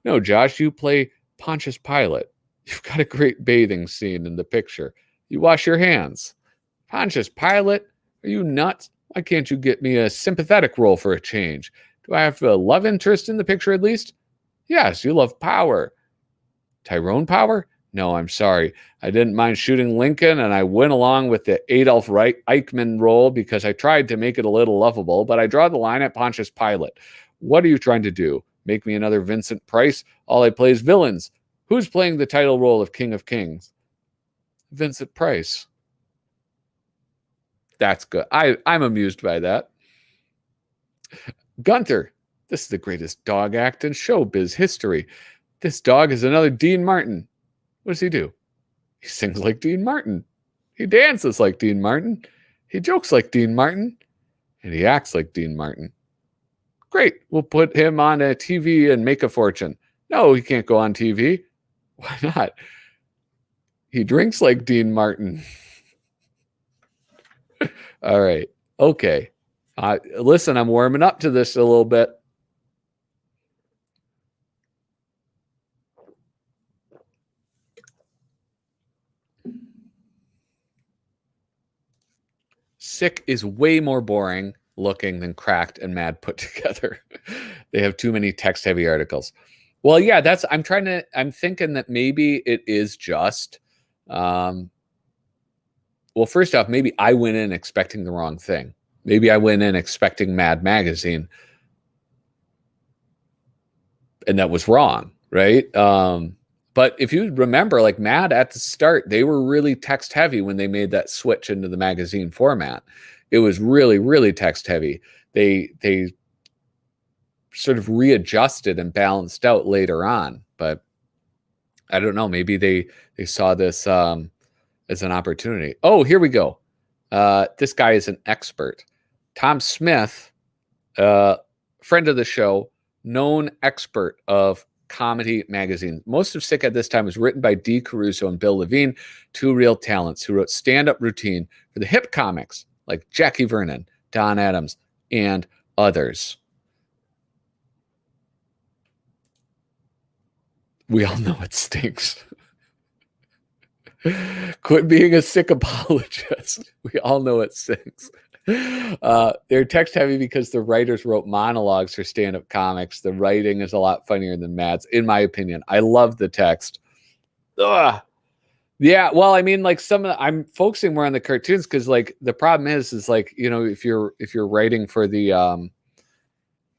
No, Josh, you play Pontius Pilate. You've got a great bathing scene in the picture. You wash your hands. Pontius Pilate? Are you nuts? Why can't you get me a sympathetic role for a change? Do I have a love interest in the picture at least? Yes, you love power. Tyrone Power? No, I'm sorry. I didn't mind shooting Lincoln, and I went along with the Adolf Eichmann role because I tried to make it a little lovable, but I draw the line at Pontius Pilate. What are you trying to do? Make me another Vincent Price? All I play is villains. Who's playing the title role of King of Kings? Vincent Price. That's good. I'm amused by that. Gunther. This is the greatest dog act in showbiz history. This dog is another Dean Martin. What does he do? He sings like Dean Martin. He dances like Dean Martin. He jokes like Dean Martin. And he acts like Dean Martin. Great. We'll put him on a TV and make a fortune. No, he can't go on TV. Why not? He drinks like Dean Martin. All right. Okay. Listen, I'm warming up to this a little bit. Sick is way more boring looking than Cracked and Mad put together. They have too many text heavy articles. Well, yeah, I'm thinking that maybe it is just, well, first off, maybe I went in expecting the wrong thing. Maybe I went in expecting Mad Magazine, and that was wrong, right? But if you remember, like Mad at the start, they were really text heavy when they made that switch into the magazine format. It was really, really text heavy. They sort of readjusted and balanced out later on, but I don't know. Maybe they saw this as an opportunity. Oh, here we go. This guy is an expert. Tom Smith, friend of the show, known expert of comedy magazine. Most of Sick at this time was written by Dee Caruso and Bill Levine, two real talents who wrote stand-up routine for the hip comics like Jackie Vernon, Don Adams, and others. We all know it stinks. Quit being a sick apologist. We all know it stinks. They're text heavy because the writers wrote monologues for stand-up comics. The writing is a lot funnier than Mad's, in my opinion. I love the text. Ugh. Yeah, well, I mean, like I'm focusing more on the cartoons because, like, the problem is like, you know, if you're writing for the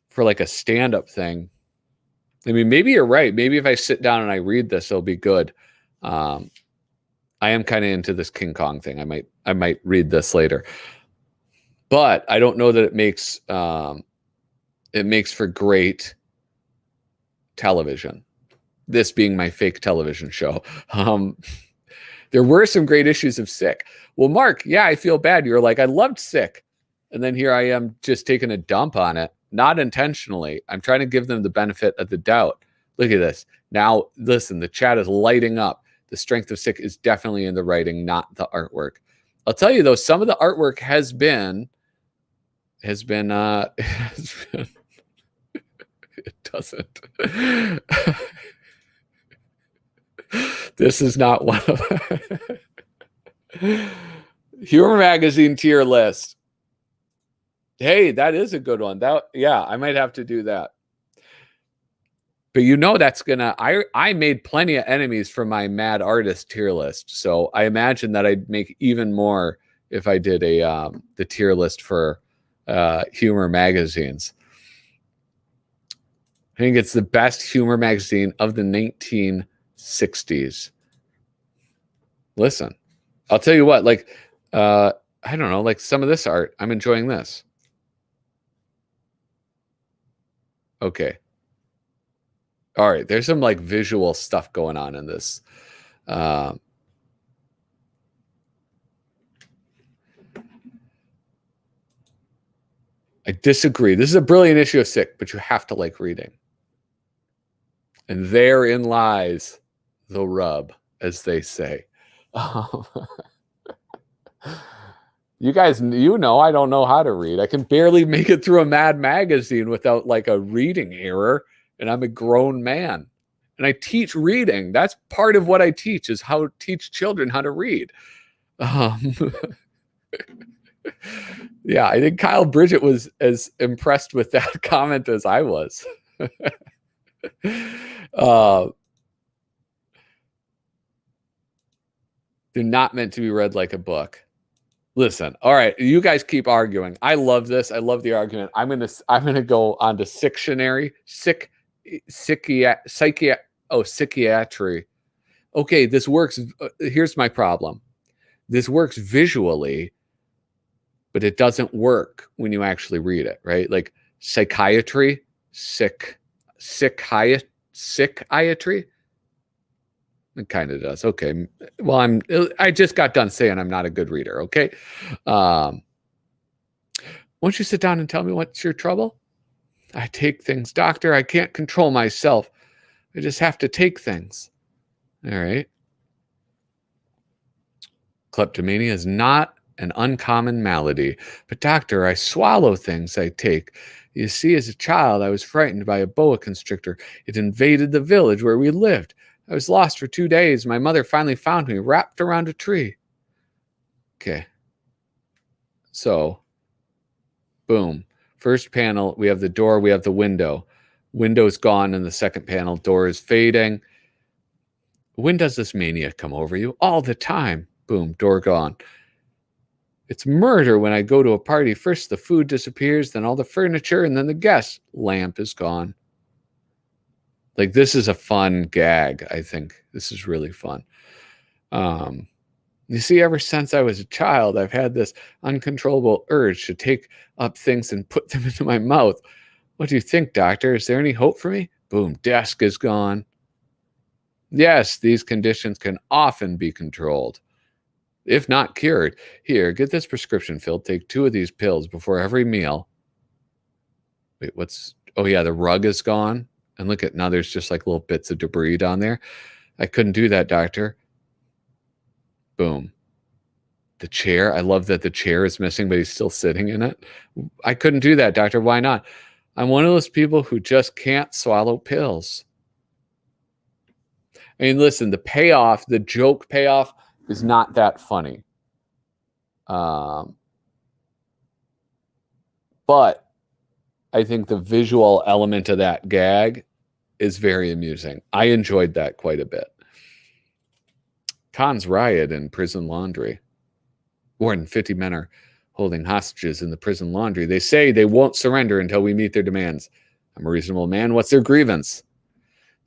for like a stand-up thing, I mean, maybe you're right. Maybe if I sit down and I read this, it'll be good. I am kind of into this King Kong thing. I might read this later. But I don't know that it makes for great television. This being my fake television show. There were some great issues of Sick. Well, Mark, yeah, I feel bad. You're like, I loved Sick. And then here I am just taking a dump on it. not intentionally. I'm trying to give them the benefit of the doubt. Look at this. Now, listen, the chat is lighting up. The strength of sick is definitely in the writing, not the artwork. I'll tell you though, some of the artwork has been has been it doesn't. This is not one of Humor Magazine tier list. Hey, that is a good one. Yeah, I might have to do that. But you know that's gonna I made plenty of enemies for my mad artist tier list. So I imagine that I'd make even more if I did a the tier list for humor magazines. I think it's the best humor magazine of the 1960s. Listen, I'll tell you what, like I don't know, like some of this art, I'm enjoying this. Okay. All right, there's some like visual stuff going on in this. I disagree. This is a brilliant issue of Sick, but you have to like reading. And therein lies the rub, as they say. You guys, you know, I don't know how to read. I can barely make it through a Mad magazine without like a reading error, and I'm a grown man. And I teach reading. That's part of what I teach, is how to teach children how to read. Yeah, I think Kyle Bridget was as impressed with that comment as I was. They're not meant to be read like a book. Listen, all right, you guys keep arguing. I love this. I love the argument. I'm gonna go on to Sictionary, psychiatry. Okay, this works. Here's my problem. This works visually, but it doesn't work when you actually read it, right? Like psychiatry, psychiatry. It kind of does. Okay. Well, I just got done saying I'm not a good reader. Okay. Won't you sit down and tell me what's your trouble? I take things, doctor. I can't control myself. I just have to take things. All right. Kleptomania is not an uncommon malady, but doctor, I swallow things I take. You see, as a child, I was frightened by a boa constrictor. It invaded the village where we lived. I was lost for 2 days. My mother finally found me wrapped around a tree. Okay. So, boom. First panel, we have the door, we have the window. Window's gone in the second panel. Door is fading. When does this mania come over you? All the time. Boom, door gone. It's murder when I go to a party. First the food disappears, then all the furniture, and then the guest lamp is gone. Like, this is a fun gag, I think. This is really fun. You see, ever since I was a child, I've had this uncontrollable urge to take up things and put them into my mouth. What do you think, doctor? Is there any hope for me? Boom, desk is gone. Yes, these conditions can often be controlled, if not cured. Here, get this prescription filled. Take 2 of these pills before every meal. Wait, oh yeah, the rug is gone. And look at, now there's just like little bits of debris down there. I couldn't do that, doctor. Boom. The chair, I love that the chair is missing, but he's still sitting in it. I couldn't do that, doctor. Why not? I'm one of those people who just can't swallow pills. I mean, listen, the payoff, the joke payoff is not that funny. But I think the visual element of that gag is very amusing. I enjoyed that quite a bit. Cons riot in prison laundry. More than 50 men are holding hostages in the prison laundry. They say they won't surrender until we meet their demands. I'm a reasonable man. What's their grievance?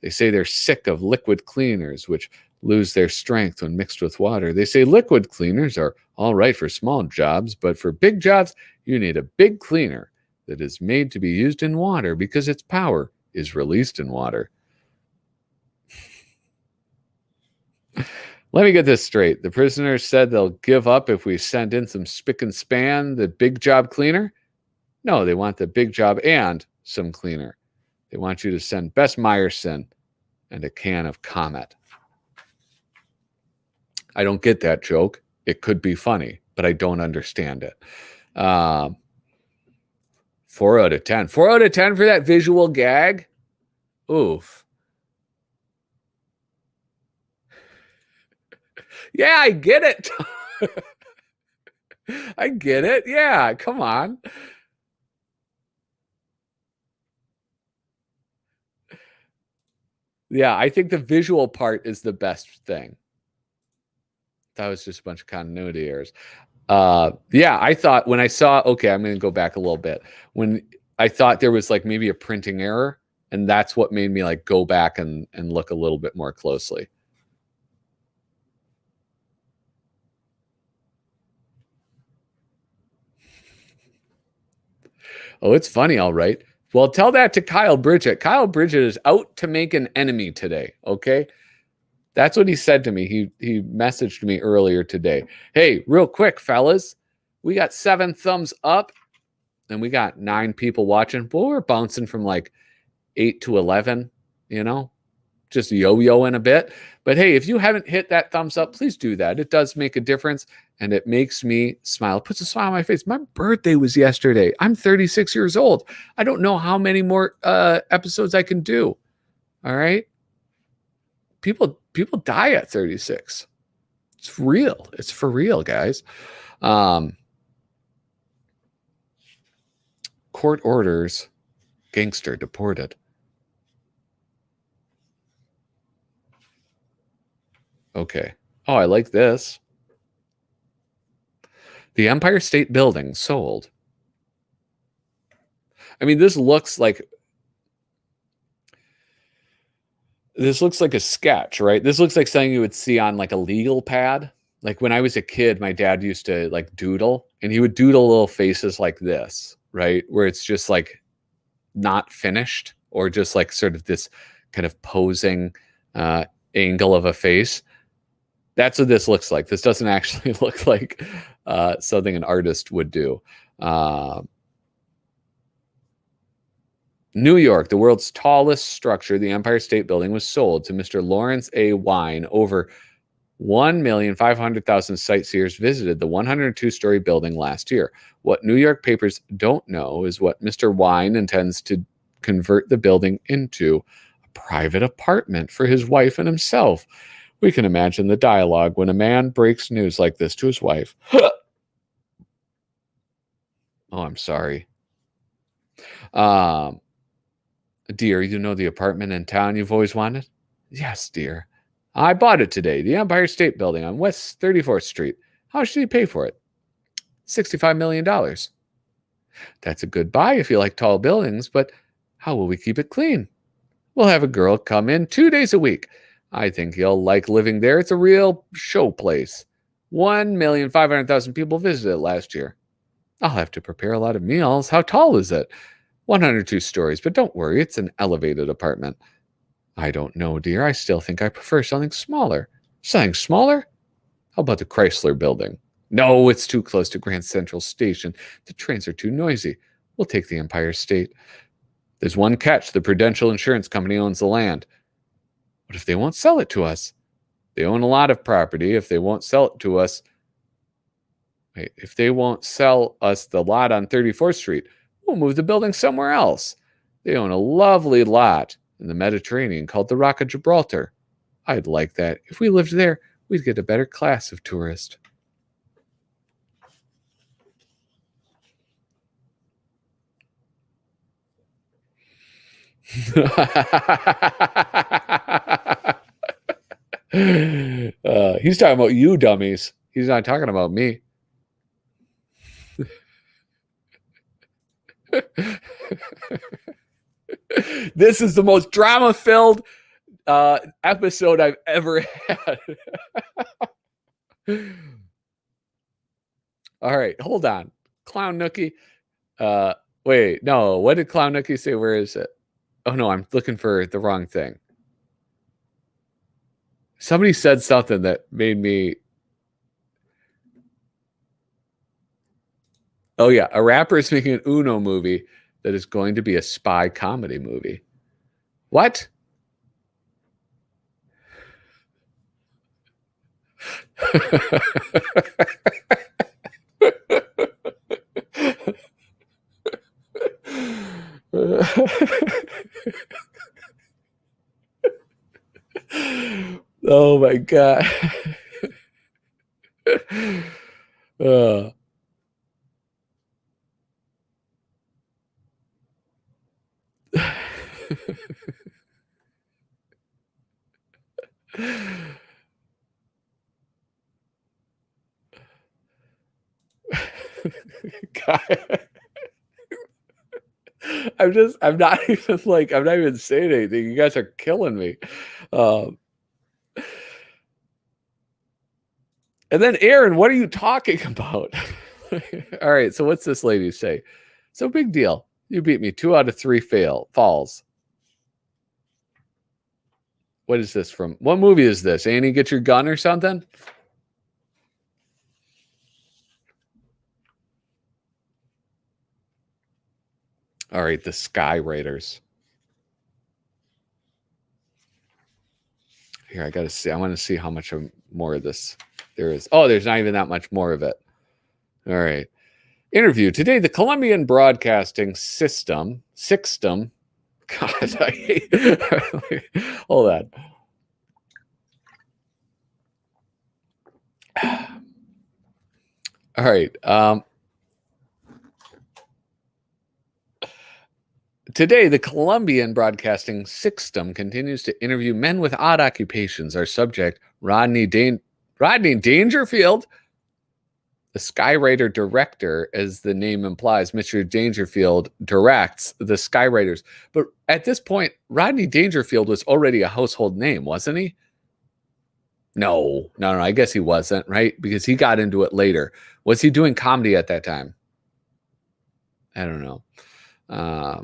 They say they're sick of liquid cleaners, which lose their strength when mixed with water. They say liquid cleaners are all right for small jobs, but for big jobs, you need a big cleaner that is made to be used in water because its power is released in water. Let me get this straight. The prisoners said they'll give up if we send in some spick and span, the big job cleaner? No, they want the big job and some cleaner. They want you to send Bess Meyerson and a can of Comet. I don't get that joke. It could be funny, but I don't understand it. 4 out of 10. 4 out of 10 for that visual gag? Oof. Yeah, I get it. I get it. Yeah, come on. Yeah, I think the visual part is the best thing. That was just a bunch of continuity errors. Yeah, I thought when I saw, okay, I'm going to go back a little bit. When I thought there was like maybe a printing error, and that's what made me like go back and look a little bit more closely. Oh, it's funny, all right. Well, tell that to Kyle Bridget. Kyle Bridget is out to make an enemy today, okay? That's what he said to me. He messaged me earlier today. Hey, real quick, fellas, we got 7 thumbs up and we got 9 people watching. Well, we're bouncing from like 8 to 11, you know, just yo-yoing a bit. But hey, if you haven't hit that thumbs up, please do that. It does make a difference and it makes me smile. It puts a smile on my face. My birthday was yesterday. I'm 36 years old. I don't know how many more episodes I can do. All right. People die at 36. It's real. It's for real, guys. Court orders gangster deported. Okay. Oh, I like this. The Empire State Building sold. I mean, this looks like a sketch, right? This looks like something you would see on like a legal pad. Like when I was a kid, my dad used to like doodle, and he would doodle little faces like this, right? Where it's just like not finished, or just like sort of this kind of posing angle of a face. That's what this looks like. This doesn't actually look like something an artist would do. New York, the world's tallest structure, the Empire State Building, was sold to Mr. Lawrence A. Wine. Over 1,500,000 sightseers visited the 102-story building last year. What New York papers don't know is what Mr. Wine intends to convert the building into a private apartment for his wife and himself. We can imagine the dialogue when a man breaks news like this to his wife. Oh, I'm sorry. Dear, you know the apartment in town you've always wanted? Yes, dear. I bought it today, the Empire State Building on West 34th Street. How much did you pay for it? $65 million. That's a good buy if you like tall buildings, but how will we keep it clean? We'll have a girl come in 2 days a week. I think you'll like living there. It's a real show place. 1,500,000 people visited it last year. I'll have to prepare a lot of meals. How tall is it? 102 stories, but don't worry, it's an elevated apartment. I don't know, dear. I still think I prefer something smaller. Something smaller? How about the Chrysler Building? No, it's too close to Grand Central Station. The trains are too noisy. We'll take the Empire State. There's one catch. The Prudential Insurance Company owns the land. What if they won't sell it to us? They own a lot of property. If they won't sell it to us, if they won't sell us the lot on 34th Street, we'll move the building somewhere else. They own a lovely lot in the Mediterranean called the Rock of Gibraltar. I'd like that. If we lived there, we'd get a better class of tourist. He's talking about you dummies. He's not talking about me. This is the most drama-filled episode I've ever had. All right, hold on. Clown Nookie. Wait, no. What did Clown Nookie say? Where is it? Oh, no, I'm looking for the wrong thing. Somebody said something that made me... Oh yeah, a rapper is making an Uno movie that is going to be a spy comedy movie. What? Oh my god. uh, God. I'm not even saying anything. You guys are killing me. Um, and then Aaron, what are you talking about? All right, so what's this lady say? So big deal. You beat me. 2 out of 3 falls. What is this from? What movie is this? Annie, get your gun or something? All right, the Sky Raiders. Here, I gotta see. I want to see how much more of this there is. Oh, there's not even that much more of it. All right. Interview today. The Colombian Broadcasting System. God, I hate. Hold on. All right. Today, the Colombian Broadcasting System continues to interview men with odd occupations. Our subject, Rodney Dangerfield, the Skywriter director, as the name implies. Mr. Dangerfield directs the Skywriters. But at this point, Rodney Dangerfield was already a household name, wasn't he? No. I guess he wasn't, right? Because he got into it later. Was he doing comedy at that time? I don't know. uh,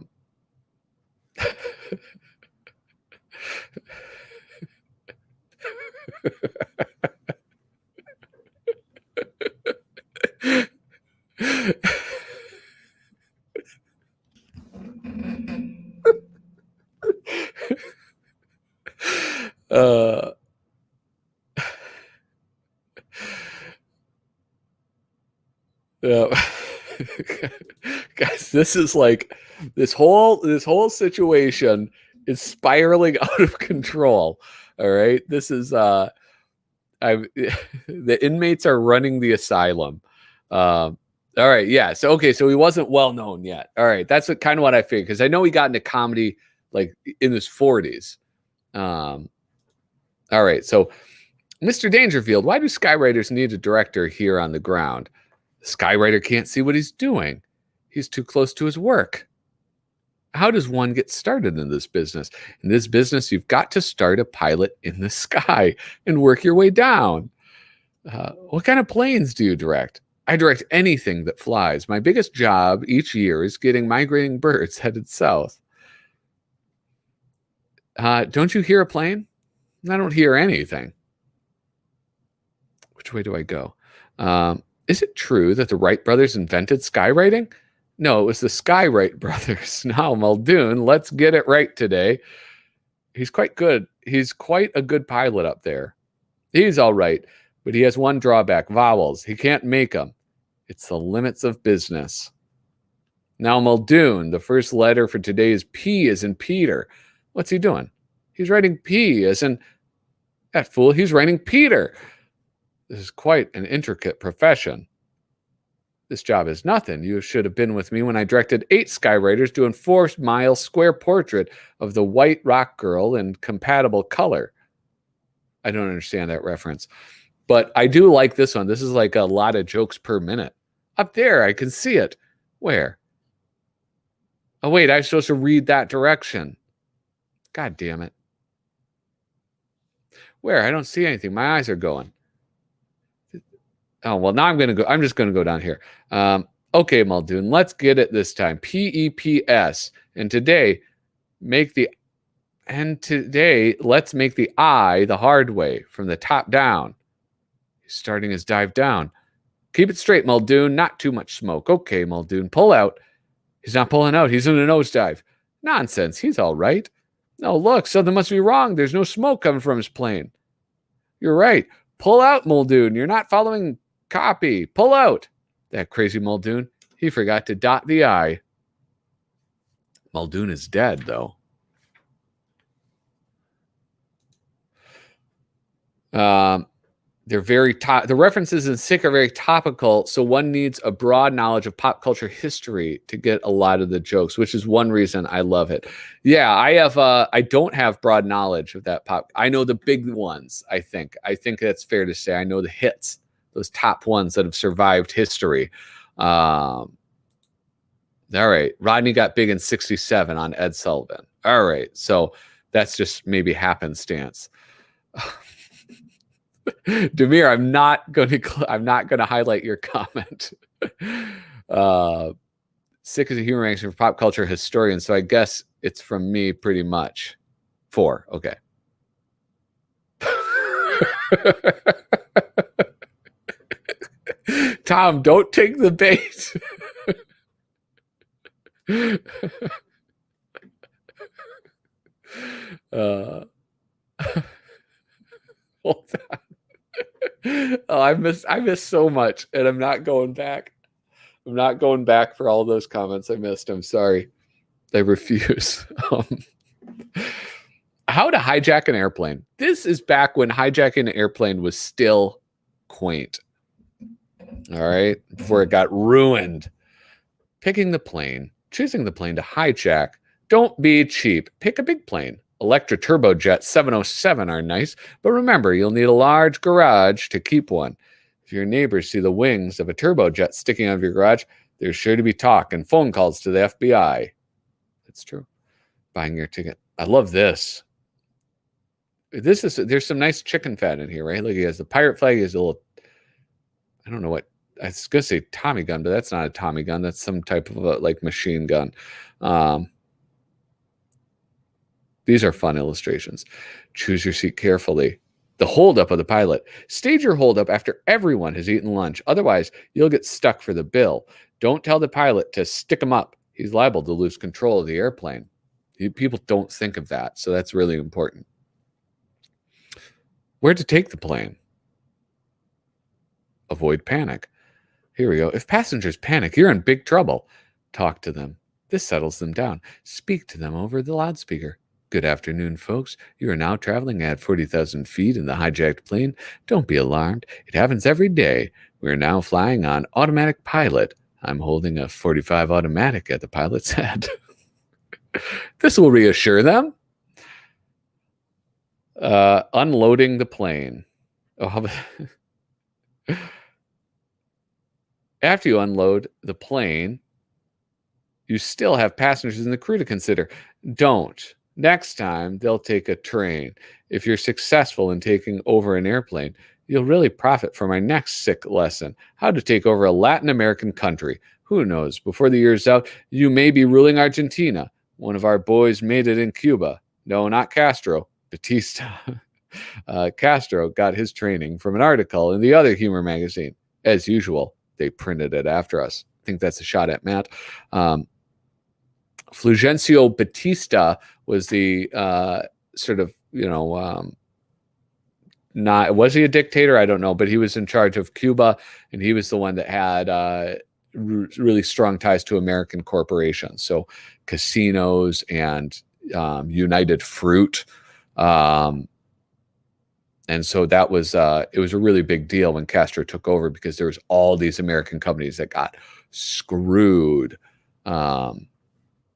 guys, this is like this whole situation is spiraling out of control. All right, this is the inmates are running the asylum. All right, yeah. So okay, so he wasn't well known yet. All right, that's kind of what I figured because I know he got into comedy like in his 40s. All right, so Mr. Dangerfield, why do skywriters need a director here on the ground? The skywriter can't see what he's doing. He's too close to his work. How does one get started in this business? In this business, you've got to start a pilot in the sky and work your way down. What kind of planes do you direct? I direct anything that flies. My biggest job each year is getting migrating birds headed south. Don't you hear a plane? I don't hear anything. Which way do I go? Is it true that the Wright brothers invented skywriting? No, it was the Skywright brothers. Now, Muldoon, let's get it right today. He's quite good. He's quite a good pilot up there. He's all right, but he has one drawback, vowels. He can't make them. It's the limits of business. Now, Muldoon, the first letter for today is P as in Peter. What's he doing? He's writing P as in, that fool, he's writing Peter. This is quite an intricate profession. This job is nothing. You should have been with me when I directed 8 skywriters doing 4-mile square portrait of the white rock girl in compatible color. I don't understand that reference. But I do like this one. This is like a lot of jokes per minute. Up there, I can see it. Where? Oh, wait, I'm supposed to read that direction. God damn it. Where? I don't see anything. My eyes are going. Oh, well, now I'm just going to go down here. Okay, Muldoon, let's get it this time. PEPS. And today, let's make the I the hard way from the top down. He's starting his dive down. Keep it straight, Muldoon. Not too much smoke. Okay, Muldoon. Pull out. He's not pulling out. He's in a nosedive. Nonsense. He's all right. No, look, something must be wrong. There's no smoke coming from his plane. You're right. Pull out, Muldoon. You're not following copy. Pull out. That crazy Muldoon. He forgot to dot the I. Muldoon is dead, though. They're very the references in Sick are very topical, so one needs a broad knowledge of pop culture history to get a lot of the jokes, which is one reason I love it. Yeah, I don't have broad knowledge of that pop. I know the big ones, I think that's fair to say. I know the hits, those top ones that have survived history. All right, Rodney got big in '67 on Ed Sullivan. All right, so that's just maybe happenstance. Demir, I'm not going to highlight your comment. Sick is a humor magazine for pop culture historian, so I guess it's from me pretty much. 4, okay. Tom, don't take the bait. Hold on. Oh, I missed so much, and I'm not going back. I'm not going back for all those comments I missed. I'm sorry. I refuse. How to hijack an airplane. This is back when hijacking an airplane was still quaint. All right, before it got ruined. Picking the plane, choosing the plane to hijack. Don't be cheap. Pick a big plane. Electra turbojet 707 are nice, but remember, you'll need a large garage to keep one. If your neighbors see the wings of a turbojet sticking out of your garage, there's sure to be talk and phone calls to the FBI. That's true. Buying your ticket. I love this. There's some nice chicken fat in here, right? Look, he has the pirate flag. He has a little, I don't know what, I was going to say Tommy gun, but that's not a Tommy gun. That's some type of like machine gun. These are fun illustrations. Choose your seat carefully. The holdup of the pilot. Stage your holdup after everyone has eaten lunch. Otherwise, you'll get stuck for the bill. Don't tell the pilot to stick him up. He's liable to lose control of the airplane. People don't think of that, so that's really important. Where to take the plane? Avoid panic. Here we go. If passengers panic, you're in big trouble. Talk to them. This settles them down. Speak to them over the loudspeaker. Good afternoon, folks. You are now traveling at 40,000 feet in the hijacked plane. Don't be alarmed. It happens every day. We are now flying on automatic pilot. I'm holding a .45 automatic at the pilot's head. This will reassure them. Unloading the plane. Oh, after you unload the plane, you still have passengers and the crew to consider. Don't. Next time, they'll take a train. If you're successful in taking over an airplane, you'll really profit from our next sick lesson, how to take over a Latin American country. Who knows? Before the year's out, you may be ruling Argentina. One of our boys made it in Cuba. No, not Castro. Batista. Castro got his training from an article in the other humor magazine. As usual, they printed it after us. I think that's a shot at Matt. Fulgencio Batista was the sort of, not, was he a dictator? I don't know, but he was in charge of Cuba, and he was the one that had really strong ties to American corporations. So casinos and United Fruit. And so that was, it was a really big deal when Castro took over, because there was all these American companies that got screwed.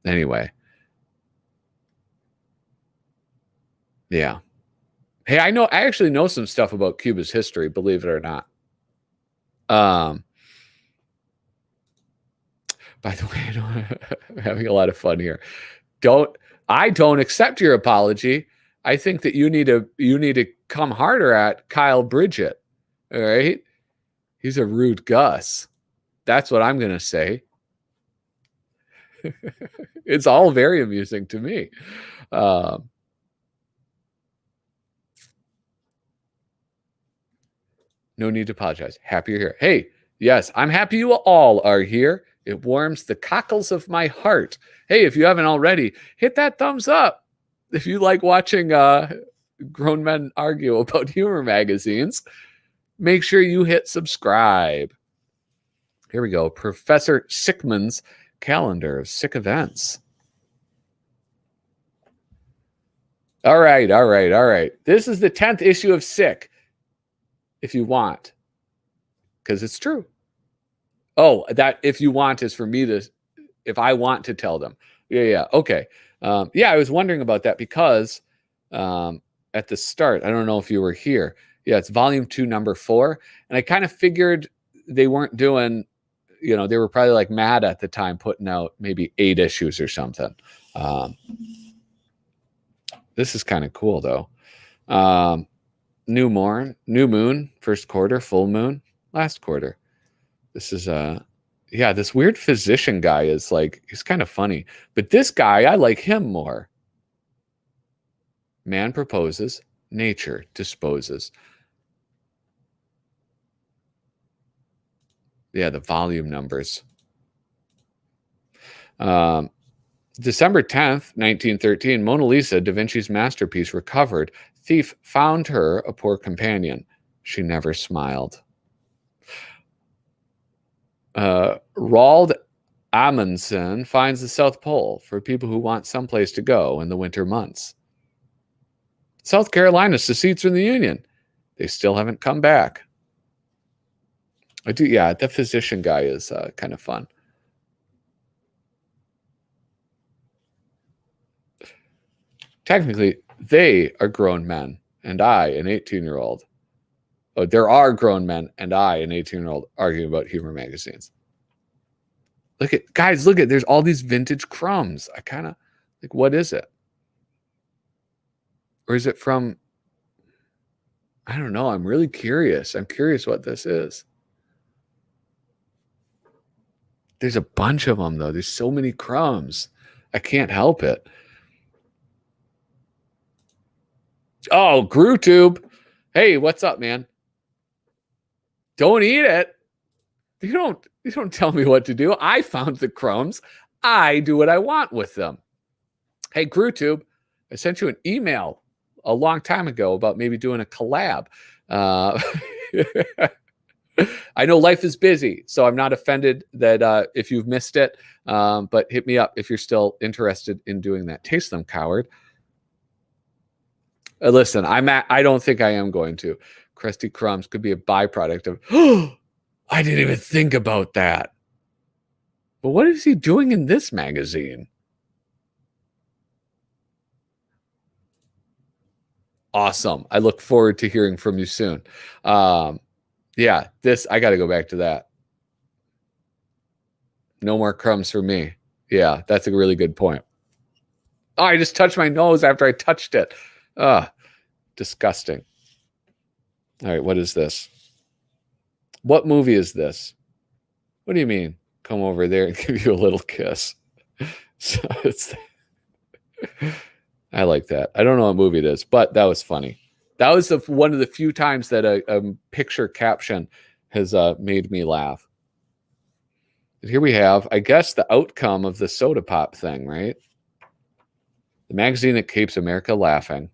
Anyway. Yeah. Hey, I actually know some stuff about Cuba's history, believe it or not. By the way, I'm having a lot of fun here. I don't accept your apology. I think that you need to come harder at Kyle Bridget. All right? He's a rude Gus. That's what I'm going to say. It's all very amusing to me. No need to apologize. Happy you're here. Hey, Yes, I'm happy you all are here. It warms the cockles of my heart. Hey, if you haven't already, hit that thumbs up. If you like watching grown men argue about humor magazines, make sure you hit subscribe. Here we go. Professor Sickman's calendar of sick events. All right. This is the 10th issue of Sick, if you want, because it's true. Oh, that if you want is for me to, if I want to tell them. Yeah. Okay. I was wondering about that because at the start, I don't know if you were here. Yeah, it's volume 2, number 4. And I kind of figured they weren't doing, they were probably like mad at the time putting out maybe 8 issues or something. This is kind of cool though. New moon, first quarter, full moon, last quarter. This is this weird physician guy is like, he's kind of funny. But this guy, I like him more. Man proposes, nature disposes. Yeah, the volume numbers. December 10th, 1913, Mona Lisa, Da Vinci's masterpiece, recovered. Thief found her a poor companion. She never smiled. Roald Amundsen finds the South Pole for people who want someplace to go in the winter months. South Carolina secedes from the Union. They still haven't come back. The physician guy is kind of fun. Technically, they are grown men, and I, an 18-year-old. Oh, there are grown men, and I, an 18-year-old, arguing about humor magazines. Guys, there's all these vintage crumbs. I kind of, what is it? Or is it from, I don't know. I'm really curious. I'm curious what this is. There's a bunch of them, though. There's so many crumbs. I can't help it. Oh, GrewTube. Hey, what's up, man? Don't eat it. You don't tell me what to do. I found the crumbs. I do what I want with them. Hey, GrewTube, I sent you an email a long time ago about maybe doing a collab. I know life is busy, so I'm not offended that if you've missed it, but hit me up if you're still interested in doing that. Taste them, coward. Listen, I don't think I am going to. Krusty Crumbs could be a byproduct of, I didn't even think about that. But what is he doing in this magazine? Awesome. I look forward to hearing from you soon. I got to go back to that. No more crumbs for me. Yeah, that's a really good point. Oh, I just touched my nose after I touched it. Disgusting. All right, what is this? What movie is this? What do you mean? Come over there and give you a little kiss. So I like that. I don't know what movie it is, but that was funny. That was one of the few times that a picture caption has made me laugh. And here we have, I guess, the outcome of the soda pop thing, right? The magazine that keeps America laughing.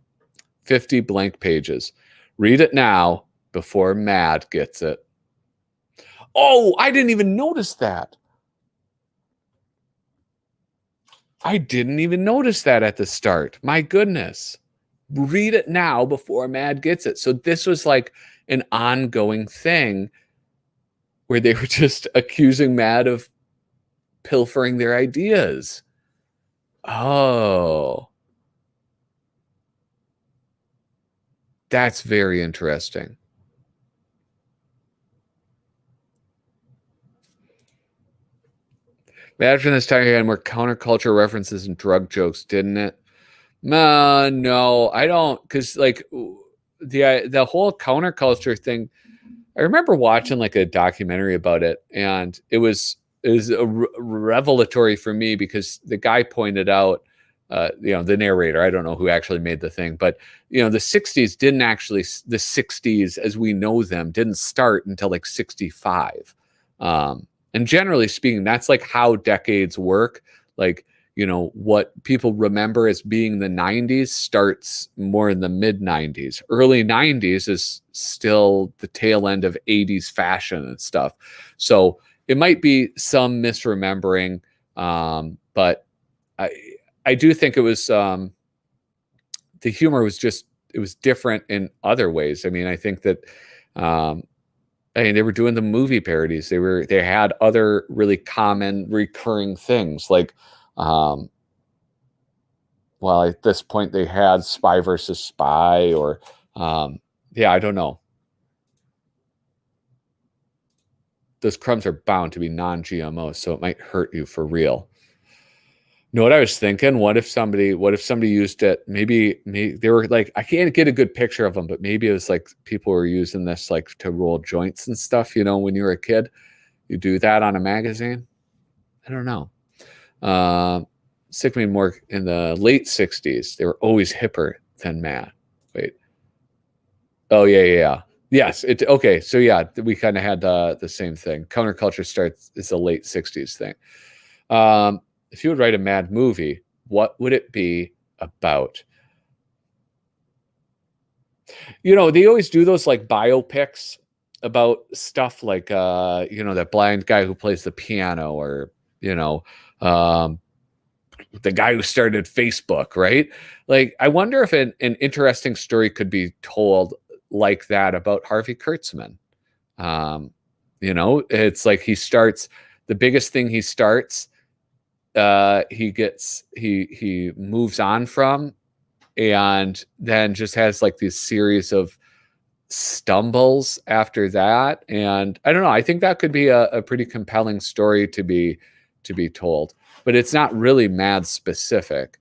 50 blank pages. Read it now before Mad gets it. Oh, I didn't even notice that. I didn't even notice that at the start. My goodness. Read it now before Mad gets it. So this was like an ongoing thing where they were just accusing Mad of pilfering their ideas. Oh. That's very interesting. Imagine this time had more counterculture references and drug jokes, didn't it? No, I don't, because like the whole counterculture thing. I remember watching like a documentary about it, and it was revelatory for me because the guy pointed out, the narrator. I don't know who actually made the thing, but the 60s didn't actually, the 60s as we know them didn't start until like 65. And generally speaking, that's like how decades work. Like, what people remember as being the 90s starts more in the mid 90s. Early 90s is still the tail end of 80s fashion and stuff. So it might be some misremembering, but I I do think it was the humor was just it was different in other ways. I mean, I think that um, they were doing the movie parodies. They had other really common recurring things like um, well, at this point they had Spy versus Spy or yeah, I don't know. Those crumbs are bound to be non-GMO, so it might hurt you for real. Know what I was thinking? What if somebody used it? Maybe they were like, I can't get a good picture of them, but maybe it was like people were using this like to roll joints and stuff. When you were a kid, you do that on a magazine. I don't know. Uh, Sickme more in the late '60s. They were always hipper than Mad. Wait. Oh yeah, yeah, yeah. Yes. It okay. So yeah, we kind of had the same thing. Counterculture starts is a late '60s thing. If you would write a Mad movie, what would it be about? They always do those like biopics about stuff like that blind guy who plays the piano or, you know, um the guy who started Facebook, right? Like I wonder if an interesting story could be told like that about Harvey Kurtzman. Um, it's like the biggest thing he starts, he moves on from, and then just has like this series of stumbles after that. And I don't know, I think that could be a pretty compelling story to be told, but it's not really Mad specific.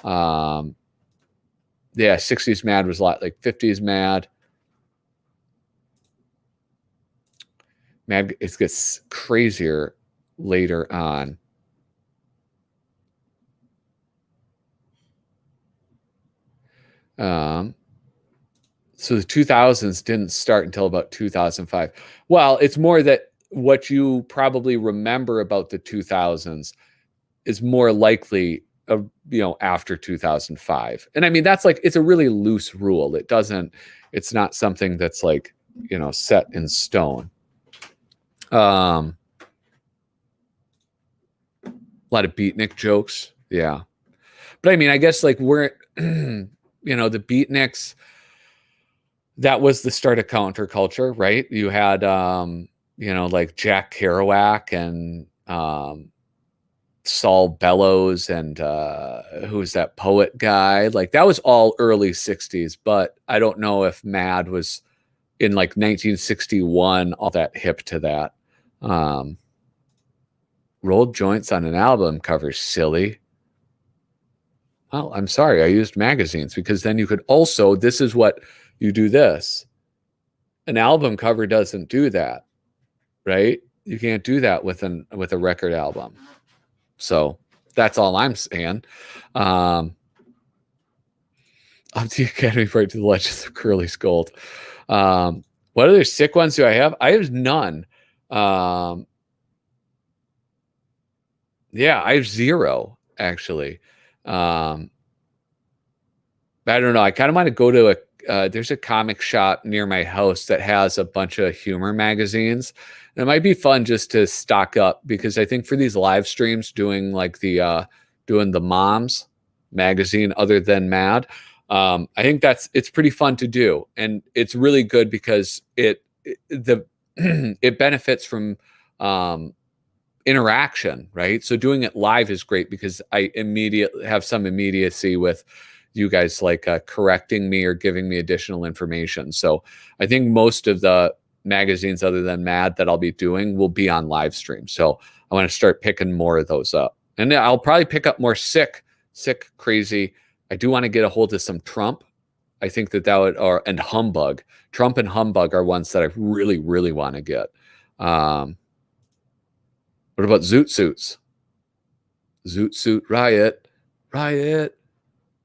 um yeah, 60s Mad was a lot like 50s Mad. It gets crazier later on. um so the 2000s didn't start until about 2005. Well, it's more that what you probably remember about the 2000s is more likely after 2005. And I mean, that's like, it's a really loose rule. It's not something that's like, set in stone. A lot of beatnik jokes. Yeah. But I mean, I guess like we're, the beatniks, that was the start of counterculture, right? You had, like Jack Kerouac and, Saul Bellows and who's that poet guy? Like that was all early 60s, but I don't know if Mad was in like 1961 all that hip to that. Um, Rolled joints on an album cover, silly. Well, I'm sorry, I used magazines because then you could also, this is what you do this. An album cover doesn't do that, right? You can't do that with a record album. So that's all I'm saying. Of the Academy Part to the Legends of Curly's Gold. What other sick ones do I have? I have none. Yeah, I have zero actually. Um, I don't know. I kind of want to go to there's a comic shop near my house that has a bunch of humor magazines. And it might be fun just to stock up because I think for these live streams doing like doing the moms magazine other than Mad, I think it's pretty fun to do. And it's really good because it benefits from um, interaction, right? So doing it live is great because I immediately have some immediacy with you guys like correcting me or giving me additional information. So I think most of the magazines other than Mad that I'll be doing will be on live stream. So I want to start picking more of those up. And I'll probably pick up more sick, crazy. I do want to get a hold of some Trump. I think that would, and Humbug. Trump and Humbug are ones that I really, really want to get. What about Zoot Suits? Zoot Suit Riot, Riot,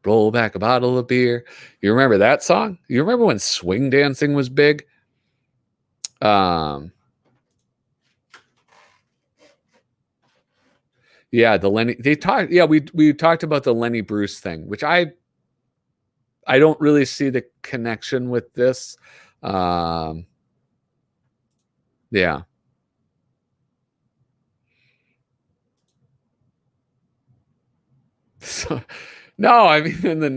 roll back a bottle of beer. You remember that song? You remember when swing dancing was big? Yeah, the Lenny they talked yeah, we talked about the Lenny Bruce thing, which I don't really see the connection with this. Um, yeah. So, no, I mean in the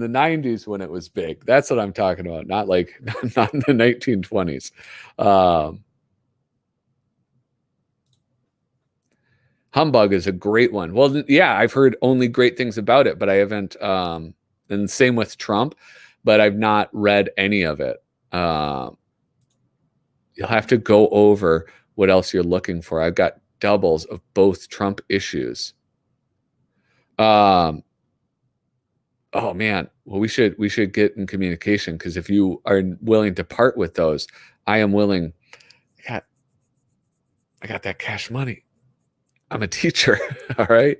90s when it was big. That's what I'm talking about, not like not in the 1920s. Um, Humbug is a great one. Well, yeah, I've heard only great things about it, but I haven't and same with Trump, but I've not read any of it. Um, you'll have to go over what else you're looking for. I've got doubles of both Trump issues. Um, oh man, well we should get in communication because if you are willing to part with those, I am willing. I got I got that cash money. I'm a teacher. All right.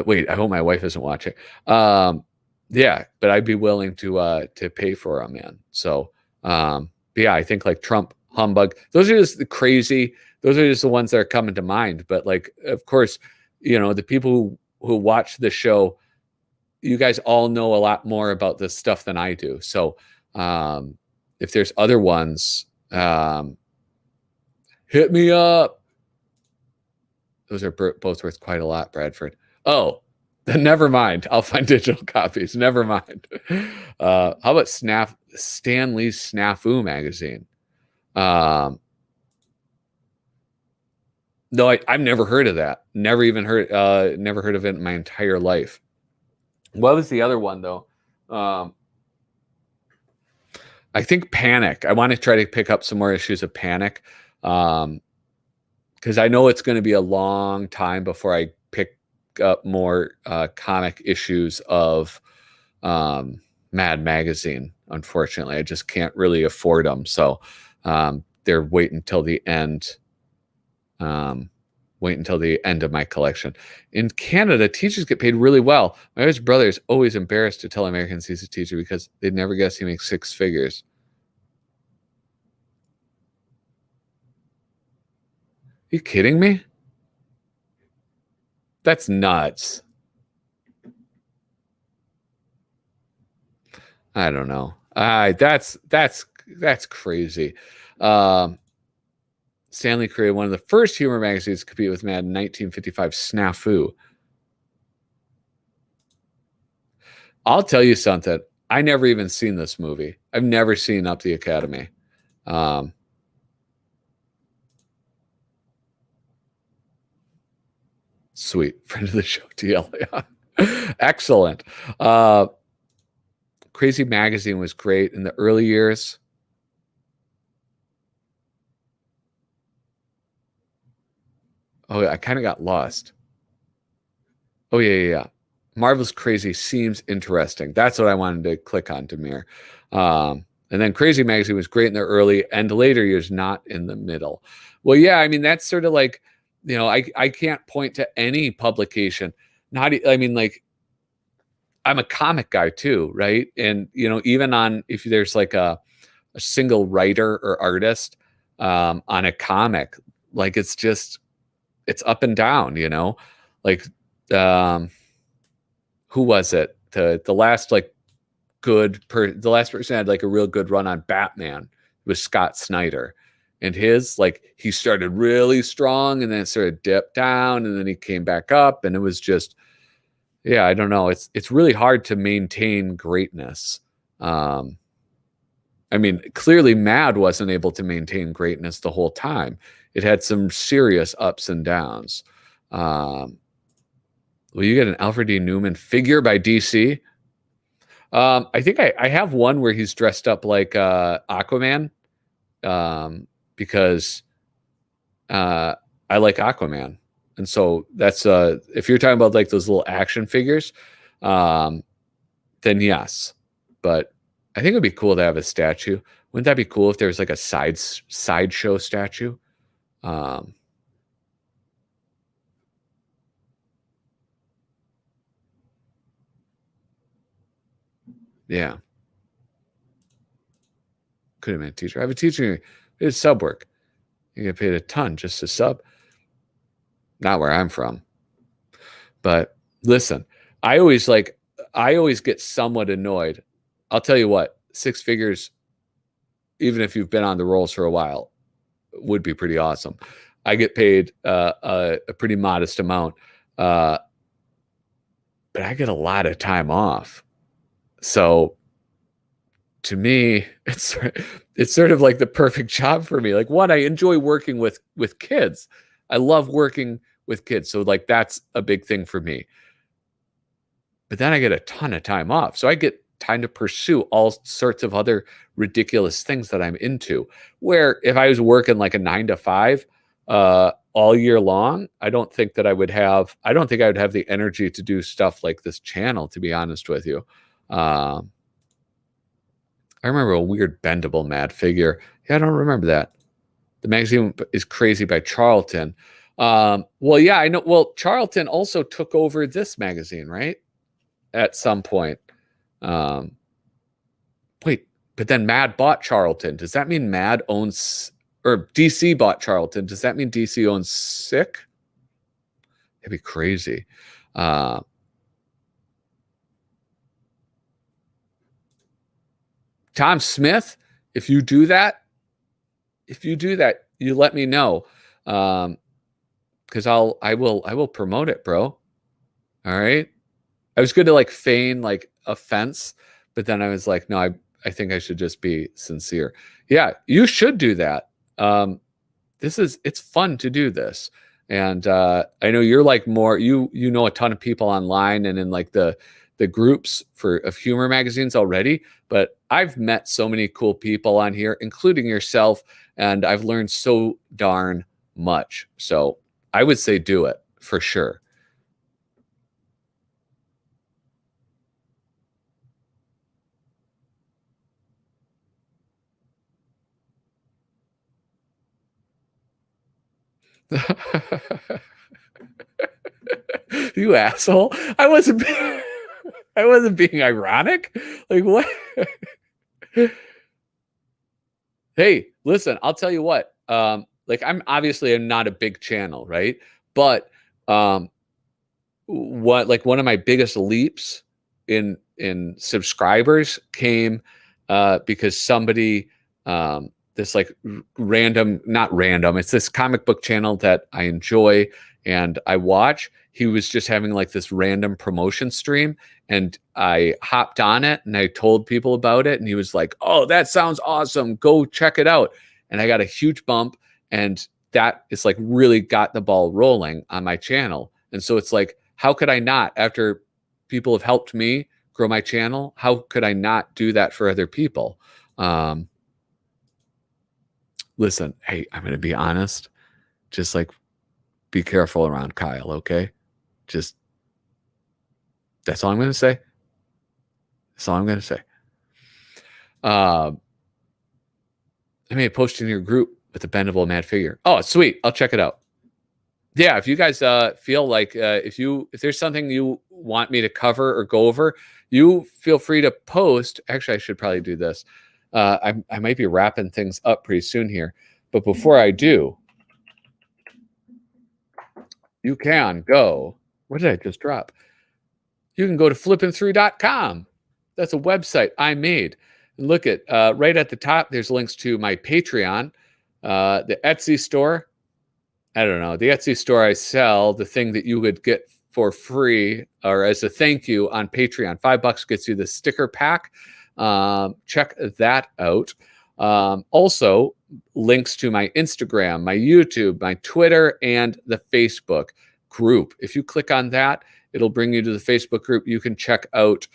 Wait, I hope my wife isn't watching. Um, yeah, but I'd be willing to pay for them, man. So yeah, I think like Trump humbug. Those are just the crazy. Those are just the ones that are coming to mind. But like, of course, the people who watch the show, you guys all know a lot more about this stuff than I do. So um, if there's other ones, hit me up. Those are both worth quite a lot, Bradford. Oh, then never mind. I'll find digital copies. Never mind. How about Stan Lee's Snafu magazine? Um, no, I've never heard of that. Never heard of it in my entire life. What was the other one though? Um, I think Panic. I want to try to pick up some more issues of Panic. Um, because I know it's going to be a long time before I pick up more comic issues of Mad Magazine. Unfortunately, I just can't really afford them, so they're waiting until the end. Wait until the end of my collection. In Canada, teachers get paid really well. My other brother is always embarrassed to tell Americans he's a teacher because they'd never guess he makes six figures. Are you kidding me? That's nuts. I don't know. That's crazy. Um, Stanley created one of the first humor magazines to compete with Mad in 1955, Snafu. I'll tell you something. I never even seen this movie. I've never seen Up the Academy. Um, Sweet friend of the show, TL. Yeah. Excellent. Crazy Magazine was great in the early years. Oh, I kind of got lost. Oh yeah. Marvel's Crazy seems interesting. That's what I wanted to click on, Demir. And then Crazy Magazine was great in the early and later years, not in the middle. Well, yeah, I mean that's sort of like, I can't point to any publication. I mean, like I'm a comic guy too, right? And even on if there's like a single writer or artist on a comic, like it's up and down, like um who was it? The last like the last person had like a real good run on Batman was Scott Snyder. And his like he started really strong and then it sort of dipped down and then he came back up and it was just yeah, I don't know. It's really hard to maintain greatness. Um I mean, clearly Mad wasn't able to maintain greatness the whole time. It had some serious ups and downs. Um Will you get an Alfred D. Newman figure by DC? I think I have one where he's dressed up like Aquaman because I like Aquaman. And so that's if you're talking about like those little action figures, um, then yes. But I think it'd be cool to have a statue. Wouldn't that be cool if there was like a sideshow statue? Um, yeah, could have been a teacher. I have a teacher. It's sub work. You get paid a ton just to sub. not where I'm from. But listen, I always like I always get somewhat annoyed. I'll tell you what, six figures, even if you've been on the rolls for a while, would be pretty awesome. I get paid a pretty modest amount, uh, but I get a lot of time off. So to me, it's sort of like the perfect job for me. Like one, I enjoy working with kids. I love working with kids. So like that's a big thing for me. But then I get a ton of time off. So I get time to pursue all sorts of other ridiculous things that I'm into. Where if I was working like a 9 to 5 all year long, I don't think I would have the energy to do stuff like this channel, to be honest with you. Um, I remember a weird bendable mad figure. Yeah, I don't remember that. The magazine is crazy by Charlton. Well, yeah, I know. Well, Charlton also took over this magazine, right? At some point. Um, wait, but then Mad bought Charlton. Does that mean Mad owns, or DC bought Charlton? Does that mean DC owns Sick? That'd be crazy. Uh, Tom Smith, if you do that, you let me know. Because I will promote it, bro. All right. I was going to like feign like offense, but then I was like, no, I think I should just be sincere. Yeah, you should do that. It's fun to do this. And I know you're like more, you know a ton of people online and in like the groups of humor magazines already, but I've met so many cool people on here, including yourself, and I've learned so darn much. So I would say do it for sure. You asshole. I wasn't being ironic. Like what? Hey, listen, I'll tell you what. Like I'm not a big channel, right? But um what like one of my biggest leaps in subscribers came because somebody this like random, not random, it's this comic book channel that I enjoy and I watch. He was just having like this random promotion stream and I hopped on it and I told people about it and he was like, "Oh, that sounds awesome. Go check it out." And I got a huge bump and that is like really got the ball rolling on my channel. And so it's like, how could I not, after people have helped me grow my channel, how could I not do that for other people? Um, Listen, hey, I'm going to be honest. Just like be careful around Kyle, okay? Just that's all I'm going to say. That's all I'm going to say. Uh, I made a post in your group with a bendable mad figure. Oh, sweet. I'll check it out. Yeah, if you guys feel like if there's something you want me to cover or go over, you feel free to post. Actually, I should probably do this. I might be wrapping things up pretty soon here, but before I do, you can go. What did I just drop? You can go to flippinthrough.com. That's a website I made. And look at right at the top. There's links to my Patreon, the Etsy store. I don't know. The Etsy store, I sell the thing that you would get for free or as a thank you on Patreon. $5 gets you the sticker pack. Check that out. Also, links to my Instagram, my YouTube, my Twitter, and the Facebook group. If you click on that, it'll bring you to the Facebook group. You can check out,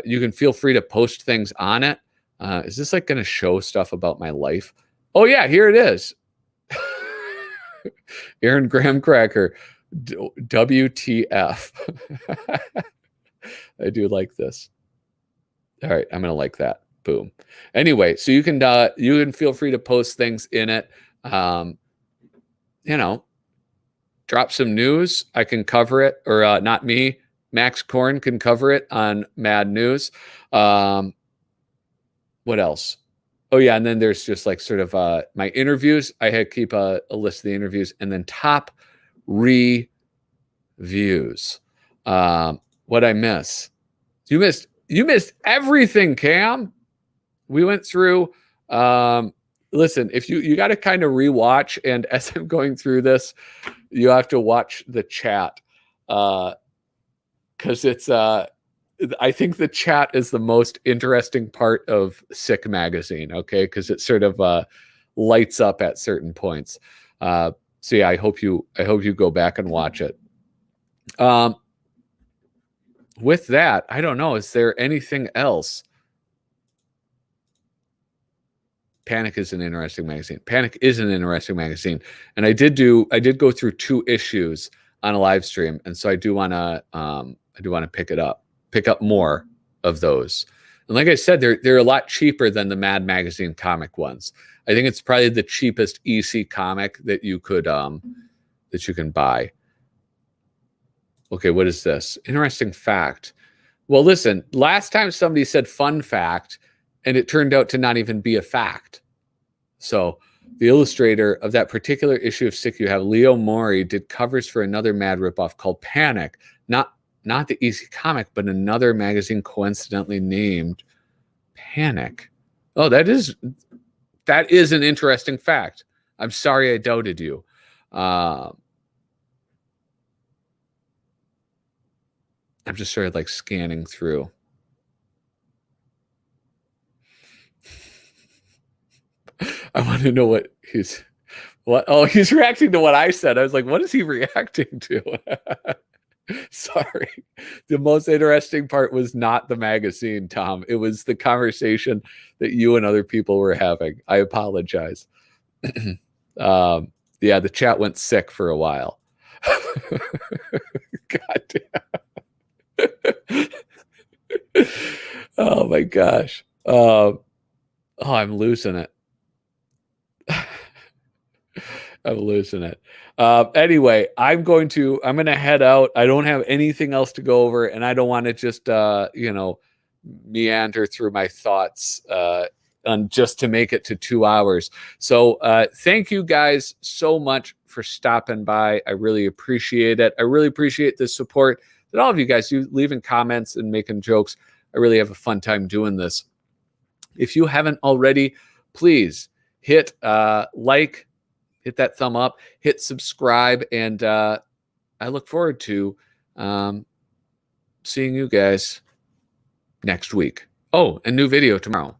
you can feel free to post things on it. Is this like going to show stuff about my life? Oh, yeah, here it is. Aaron Graham Cracker, WTF. I do like this. All right, I'm gonna like that. Boom. Anyway, so you can feel free to post things in it. Um, you know, drop some news. I can cover it, or not me. Max Korn can cover it on Mad News. What else? Oh yeah, and then there's just like sort of my interviews. I had keep a list of the interviews, and then top reviews. What I miss? You missed everything, Cam. We went through. Listen, if you got to kind of rewatch, and as I'm going through this, you have to watch the chat because it's. I think the chat is the most interesting part of Sick Magazine. Okay, because it sort of lights up at certain points. So yeah, I hope you go back and watch it. With that, I don't know. Is there anything else? Panic is an interesting magazine. Panic is an interesting magazine, and I did go through 2 issues on a live stream, and so I do want to pick up more of those. And like I said, they're a lot cheaper than the Mad Magazine comic ones. I think it's probably the cheapest EC comic that you can buy. Okay, what is this? Interesting fact. Well, listen, last time somebody said fun fact, and it turned out to not even be a fact. So the illustrator of that particular issue of Sick You Have, Leo Mori, did covers for another Mad ripoff called Panic. Not the EC comic, but another magazine coincidentally named Panic. Oh, that is an interesting fact. I'm sorry I doubted you. I'm just sort of like scanning through. I want to know what he's reacting to what I said. I was like, what is he reacting to? Sorry. The most interesting part was not the magazine, Tom. It was the conversation that you and other people were having. I apologize. Yeah, the chat went sick for a while. God damn. Oh my gosh. Oh, I'm losing it. I'm losing it. Anyway, I'm going to head out. I don't have anything else to go over, and I don't want to just meander through my thoughts just to make it to 2 hours. So thank you guys so much for stopping by. I really appreciate it. I really appreciate the support that all of you guys, you leaving comments and making jokes. I really have a fun time doing this. If you haven't already, please hit like, hit that thumb up, hit subscribe, and I look forward to seeing you guys next week. Oh, a new video tomorrow.